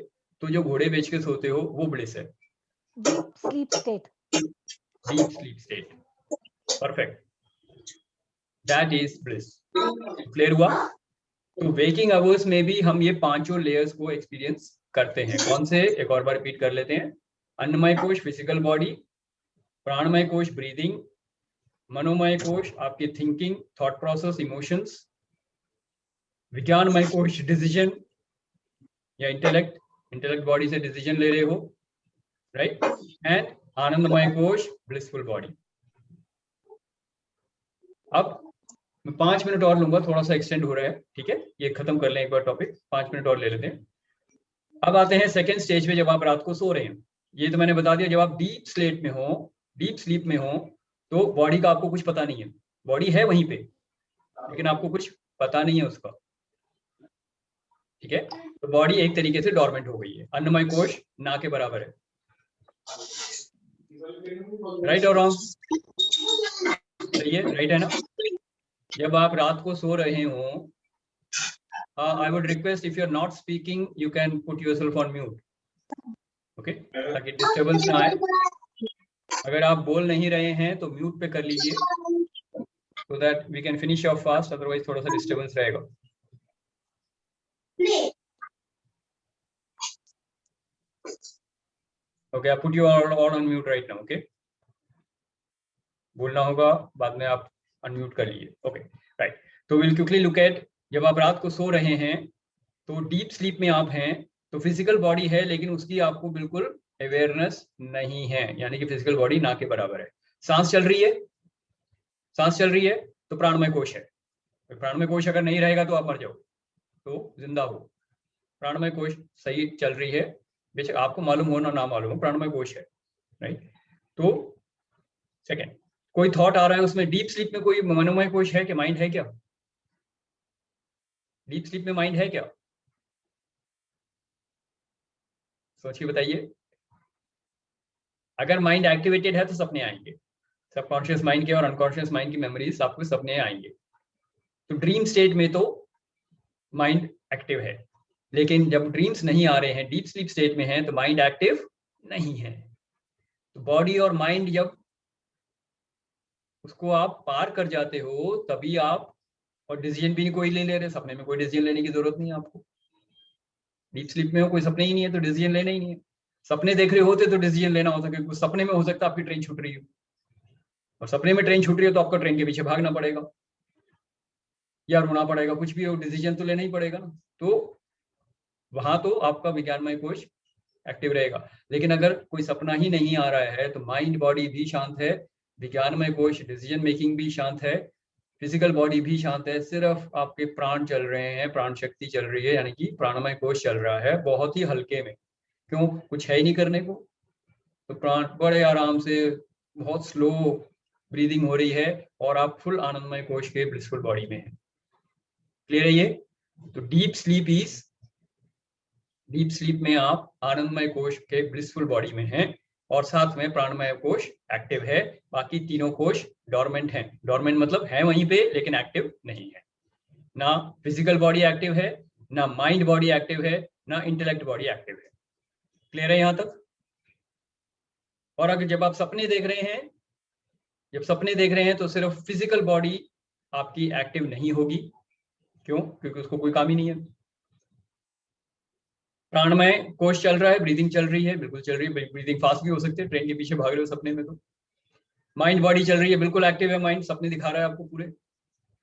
तो जो घोड़े बेच के सोते हो वो ब्लिस है। Deep sleep state, perfect, that is bliss. Clear हुआ? तो वेकिंग आवर्स में भी हम ये 5 लेयर्स को एक्सपीरियंस करते हैं। कौन से? एक और बार रिपीट कर लेते हैं। अन्नमय कोश फिजिकल बॉडी, प्राणमय कोश ब्रीदिंग, मनोमय कोश आपकी थिंकिंग, थॉट प्रोसेस, इमोशंस, विज्ञानमय कोश डिसीजन या इंटेलेक्ट बॉडी से डिसीजन ले रहे हो, राइट, एंड आनंदमय कोश ब्लिसफुल बॉडी। अब मैं 5 मिनट और लूंगा, थोड़ा सा एक्सटेंड हो रहा है, ठीक है? ये खत्म कर लें एक बार टॉपिक, 5 मिनट और ले लेते हैं। अब आते हैं सेकेंड स्टेज पे, जब आप रात को सो रहे हैं। ये तो मैंने बता दिया, जब आप डीप स्लीप में हो, डीप स्लीप में हो, तो बॉडी का आपको कुछ पता नहीं है, बॉडी है वहीं पे लेकिन आपको कुछ पता नहीं है उसका, ठीक है। तो बॉडी एक तरीके से डोरमेंट हो गई है, अन्नमय कोश ना के बराबर है, राइट और रॉन्ग? सही है, राइट है ना। जब आप रात को सो रहे हो, I would request if you are not speaking you can put yourself on mute, okay, ताकि डिस्टर्बेंस ना आए। अगर आप बोल नहीं रहे हैं तो म्यूट पे कर लीजिए, so that we can finish off fast, otherwise थोड़ा सा डिस्टर्बेंस रहेगा। Okay, I put you all on mute right now, okay? बोलना होगा बाद में, आप अनम्यूट कर लीजिए, ओके, राइट। तो विल क्विकली लुक एट, जब आप रात को सो रहे हैं तो डीप स्लीप में आप हैं, तो फिजिकल बॉडी है लेकिन उसकी आपको बिल्कुल अवेयरनेस नहीं है, यानी कि फिजिकल बॉडी ना के बराबर है। सांस चल रही है, सांस चल रही है तो प्राणमय कोश है। प्राणमय कोश अगर नहीं रहेगा तो आप मर जाओ, तो जिंदा हो। प्राणमय कोश सही चल रही है, बेशक आपको मालूम हो ना मालूम हो, प्राणमय कोश है, राइट। तो सेकेंड, कोई थॉट आ रहा है उसमें, डीप स्लीप में कोई मनोमय कोश है कि माइंड है क्या? डीप स्लीप में माइंड है क्या? सोचिए, बताइए। अगर माइंड एक्टिवेटेड है तो सपने आएंगे, सबकॉन्शियस माइंड के और अनकॉन्शियस माइंड की मेमोरीज आपको सपने आएंगे। तो ड्रीम स्टेट में तो माइंड एक्टिव है, लेकिन जब ड्रीम्स नहीं आ रहे हैं, डीप स्लीप स्टेट में है, तो माइंड एक्टिव नहीं है। तो बॉडी और माइंड जब उसको आप पार कर जाते हो तभी आप, और डिसीजन भी कोई ले रहे, सपने में कोई डिसीजन लेने की जरूरत नहीं है आपको। डीप स्लीप में हो, कोई सपने ही नहीं है तो डिसीजन लेना ही नहीं है। सपने देख रहे होते तो डिसीजन लेना होता, क्योंकि सपने में हो सकता है आपकी ट्रेन छूट रही हो, और सपने में ट्रेन छूट रही है तो आपको ट्रेन के पीछे भागना पड़ेगा या रोना पड़ेगा, कुछ भी हो, डिसीजन तो लेना ही पड़ेगा ना। तो वहां तो आपका विज्ञानमय कोश एक्टिव रहेगा। लेकिन अगर कोई सपना ही नहीं आ रहा है तो माइंड बॉडी भी शांत है, विज्ञानमय कोश डिसीजन मेकिंग भी शांत है, फिजिकल बॉडी भी शांत है, सिर्फ आपके प्राण चल रहे हैं, प्राण शक्ति चल रही है, यानी कि प्राणमय कोश चल रहा है बहुत ही हल्के में। क्यों? कुछ है ही नहीं करने को, तो प्राण बड़े आराम से, बहुत स्लो ब्रीदिंग हो रही है और आप फुल आनंदमय कोश के ब्लिसफुल बॉडी में है। क्लियर है ये? तो डीप स्लीप में आप आनंदमय कोश के ब्लिसफुल बॉडी में हैं, और साथ में प्राणमय कोश एक्टिव है, बाकी तीनों कोश डोरमेंट हैं। डोरमेंट मतलब है वहीं पे लेकिन एक्टिव नहीं है। ना फिजिकल बॉडी एक्टिव है, ना माइंड बॉडी एक्टिव है, ना इंटेलेक्ट बॉडी एक्टिव है। क्लियर है यहां तक? और अगर जब आप सपने देख रहे हैं तो सिर्फ फिजिकल बॉडी आपकी एक्टिव नहीं होगी। क्यों? क्योंकि उसको कोई काम ही नहीं है। प्राणमय कोश चल रहा है, ब्रीदिंग चल रही है, बिल्कुल चल रही है, ब्रीदिंग फास्ट भी हो सकती है, ट्रेन के पीछे भाग रहे हो सपने में। तो माइंड बॉडी चल रही है, बिल्कुल एक्टिव है माइंड, सपने दिखा रहा है आपको पूरे,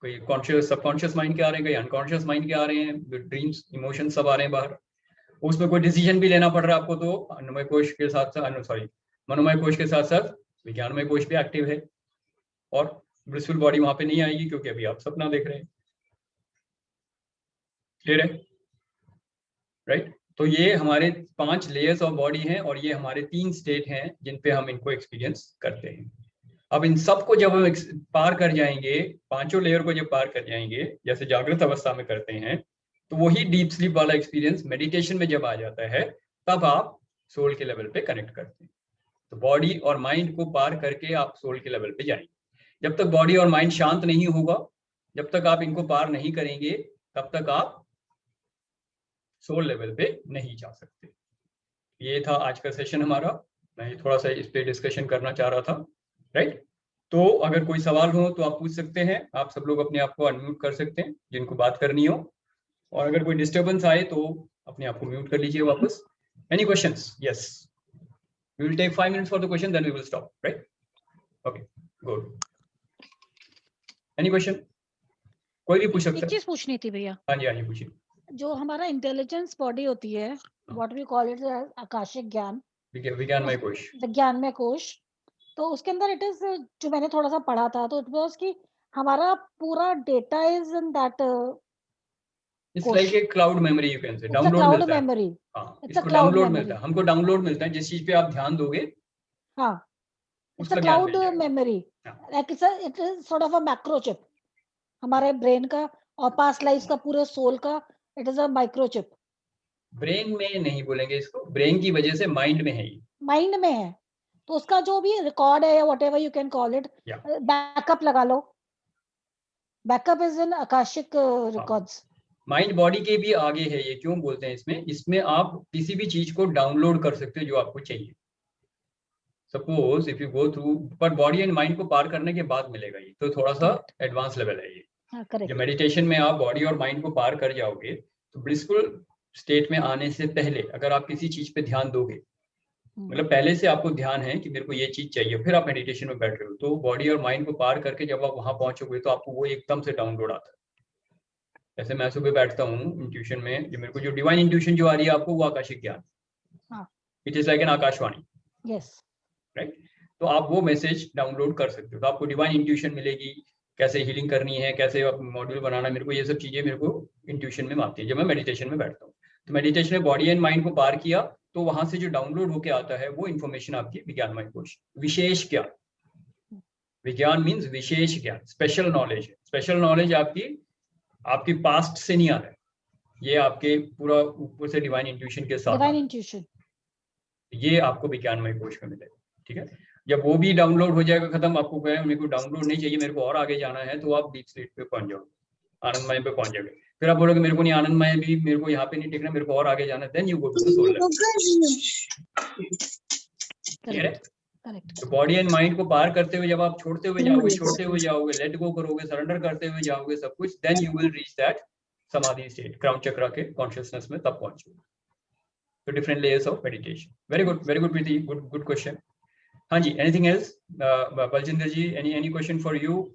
कोई कॉन्शियस सबकॉन्शियस माइंड के आ रहे हैं, कोई अनकॉन्शियस माइंड के आ रहे हैं, ड्रीम्स इमोशन सब आ रहे हैं बाहर। उसमें कोई डिसीजन भी लेना पड़ रहा है आपको, तो अन्नमय कोश के साथ साथ मनोमय कोश के साथ साथ विज्ञानमय कोश भी एक्टिव है, और ब्लिसफुल बॉडी वहां पे नहीं आएगी क्योंकि अभी आप सपना देख रहे हैं। क्लियर है? राइट। तो ये हमारे 5 लेयर्स ऑफ बॉडी हैं, और ये हमारे 3 स्टेट हैं जिन पे हम इनको एक्सपीरियंस करते हैं। अब इन सबको जब हम पार कर जाएंगे, 5 लेयर को जब पार कर जाएंगे, जैसे जागृत अवस्था में करते हैं, तो वही डीप स्लीप वाला एक्सपीरियंस मेडिटेशन में जब आ जाता है, तब आप सोल के लेवल पे कनेक्ट करते हैं। तो बॉडी और माइंड को पार करके आप सोल के लेवल पे जाएंगे। जब तक बॉडी और माइंड शांत नहीं होगा, जब तक आप इनको पार नहीं करेंगे, तब तक आप सोल लेवल पे नहीं जा सकते। ये था आज का सेशन हमारा, मैं थोड़ा सा इस पे डिस्कशन करना चाह रहा था, राइट। तो अगर कोई सवाल हो तो आप पूछ सकते हैं, आप सब लोग अपने आप को अनम्यूट कर सकते हैं जिनको बात करनी हो, और अगर कोई डिस्टर्बेंस आए तो अपने आप को म्यूट कर लीजिए वापस। Any questions? Yes, we will take 5 minutes for the question, then we will stop, right? Okay, good. Any question? कोई भी पूछ सकता है। एक चीज पूछनी थी भैया। हाँ जी, पूछिए। जो हमारा इंटेलिजेंस बॉडी होती है, व्हाट वी कॉल इट आकाशिक ज्ञान, विज्ञानमय कोश, विज्ञानमय कोश, तो उसके अंदर इट इज, जो मैंने थोड़ा सा पढ़ा था, तो इट वाज कि हमारा पूरा data is in that It's like a cloud memory, you can say. It's a cloud memory. हाँ, इसको डाउनलोड मिलता है, हमको डाउनलोड मिलता है जिस चीज पे आप ध्यान दोगे. हाँ, it's a cloud memory. Like it is sort of a macro chip. हमारे ब्रेन का और पास्ट लाइफ का पूरे सोल का, it is a microchip. Brain में नहीं बोलेंगे इसको, ब्रेन की वजह से माइंड में है. ये माइंड में है, तो उसका जो भी रिकॉर्ड है या whatever you can call it, backup लगा लो. Backup is in akashic records. Mind body के भी आगे है ये. क्यों बोलते हैं इसमें आप किसी भी चीज को डाउनलोड कर सकते हो जो आपको चाहिए. Suppose if you go through, पर बॉडी एंड माइंड को पार करने के बाद मिलेगा ये, तो थोड़ा सा एडवांस लेवल है ये. जब मेडिटेशन में आप बॉडी और माइंड को पार कर जाओगे तो ब्लिसफुल स्टेट में आने से पहले अगर आप किसी चीज पे ध्यान दोगे, मतलब पहले से आपको ध्यान है कि मेरे को ये चीज चाहिए, फिर आप मेडिटेशन में बैठ रहे हो, तो बॉडी और माइंड को पार करके जब आप वहां पहुंचोगे तो आपको वो एकदम से डाउनलोड आता है. जैसे मैं सुबह बैठता हूँ इंट्यूशन में, जो मेरे को जो डिवाइन इंट्यूशन जो आ रही है आपको, वो आकाशिक ज्ञान. It is like an Akashvani. Yes, right. तो आप वो मैसेज डाउनलोड कर सकते हो, तो आपको डिवाइन इंट्यूशन मिलेगी. कैसे हीलिंग करनी है, कैसे मॉड्यूल बनाना है, मेरे को ये सब चीजें मेरे को इंट्यूशन में आती है जब मैं मेडिटेशन में बैठता हूँ. तो मेडिटेशन में बॉडी एंड माइंड को पार किया तो वहां से जो डाउनलोड होके आता है वो इन्फॉर्मेशन आपकी विज्ञानमय कोश. विशेष ज्ञान, विज्ञान मीन्स विशेष ज्ञान, स्पेशल नॉलेज. स्पेशल नॉलेज आपकी पास्ट से नहीं आ रहा है, ये आपके पूरा ऊपर से डिवाइन इंट्यूशन के साथ. डिवाइन इंट्यूशन ये आपको विज्ञानमय कोश में मिलेगा. ठीक है. जब वो भी डाउनलोड हो जाएगा खत्म, आपको कहे मेरे को डाउनलोड नहीं चाहिए, मेरे को और आगे जाना है, तो आप डीप स्टेट पे पहुंच जाओगे, आनंदमय पे पहुंच जाओगे. फिर आप बोलोगे मेरे को नहीं आनंदमय भी, मेरे को यहाँ पे नहीं टिकना, मेरे को और आगे जाना है, then you go to the soul level. Clear है. तो बॉडी एंड माइंड को पार करते हुए जब आप छोड़ते हुए जाओगे, लेट गो करोगे, सरेंडर करते हुए जाओगे सब कुछ, then you will reach that samadhi state, crown chakra के कॉन्शियसनेस में तब पहुंचोगे. तो different layers of meditation. Very good Preeti, good question. हाँ जी, anything else? Baljinder ji, any question for you?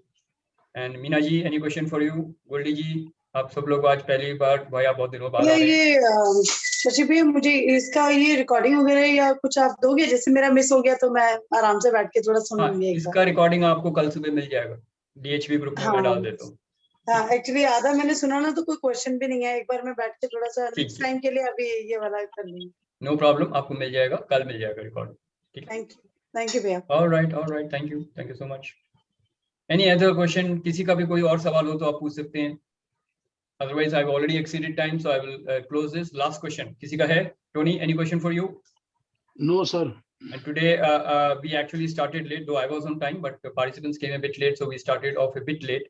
And Meena ji, any question for you? Goldy ji, आप सब लोग आज पहली बार भैया बहुत दिनों बाद आ रहे हैं. शशि भैया, मुझे इसका ये रिकॉर्डिंग वगैरह या कुछ आप दोगे? जैसे मेरा मिस हो गया तो मैं आराम से बैठ के थोड़ा सुन लूंगी. इसका रिकॉर्डिंग आपको कल सुबह मिल जाएगा, डीएचवी ग्रुप में मैं डाल देता हूँ. हाँ, एक्चुअली आधा मैंने सुना ना, तो कोई क्वेश्चन भी नहीं है. एक बार मैं बैठ के थोड़ा सा नेक्स्ट टाइम के लिए अभी ये वाला कर लूंगी. नो प्रॉब्लम, आपको मिल जाएगा, कल मिल जाएगा रिकॉर्डिंग. ठीक है. थैंक यू भैया. Alright, thank you so much. Any other question? किसी का भी कोई और सवाल हो तो आप पूछ सकते हैं. Otherwise, I've already exceeded time, so I will close this. Last question. किसी का है? Tony, any question for you? No, sir. And today we actually started late, though I was on time, but the participants came a bit late, so we started off a bit late.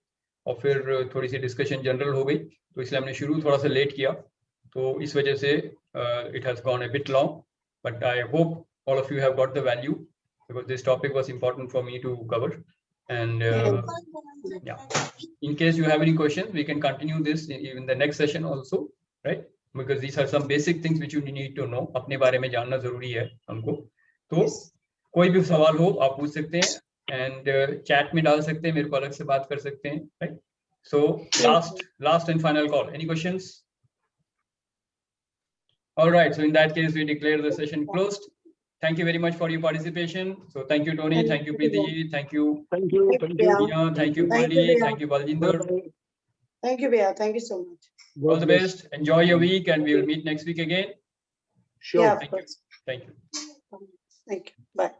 और फिर थोड़ी सी discussion general हो गई, तो इसलिए हमने शुरू थोड़ा सा late किया. तो इस वजह से it has gone a bit long, but I hope all of you have got the value because this topic was important for me to cover. And yeah, in case you have any questions, we can continue this in the next session also, right? Because these are some basic things which you need to know. अपने बारे में जानना जरूरी है हमको. तो कोई भी सवाल हो आप पूछ सकते हैं, and chat में डाल सकते हैं, मेरे को अलग से बात कर सकते हैं, right? So last and final call. Any questions? All right. So in that case, we declare the session closed. Thank you very much for your participation. So thank you, Tony. Thank you, Preeti. Thank you. Thank you. Mia. Thank you, Goldie. Thank you, Baljinder. Thank you, Bhaiya. Thank you so much. All the best. Enjoy your week, and we will meet next week again. Sure. Yeah, Thank you. Thank you. Thank you. Bye.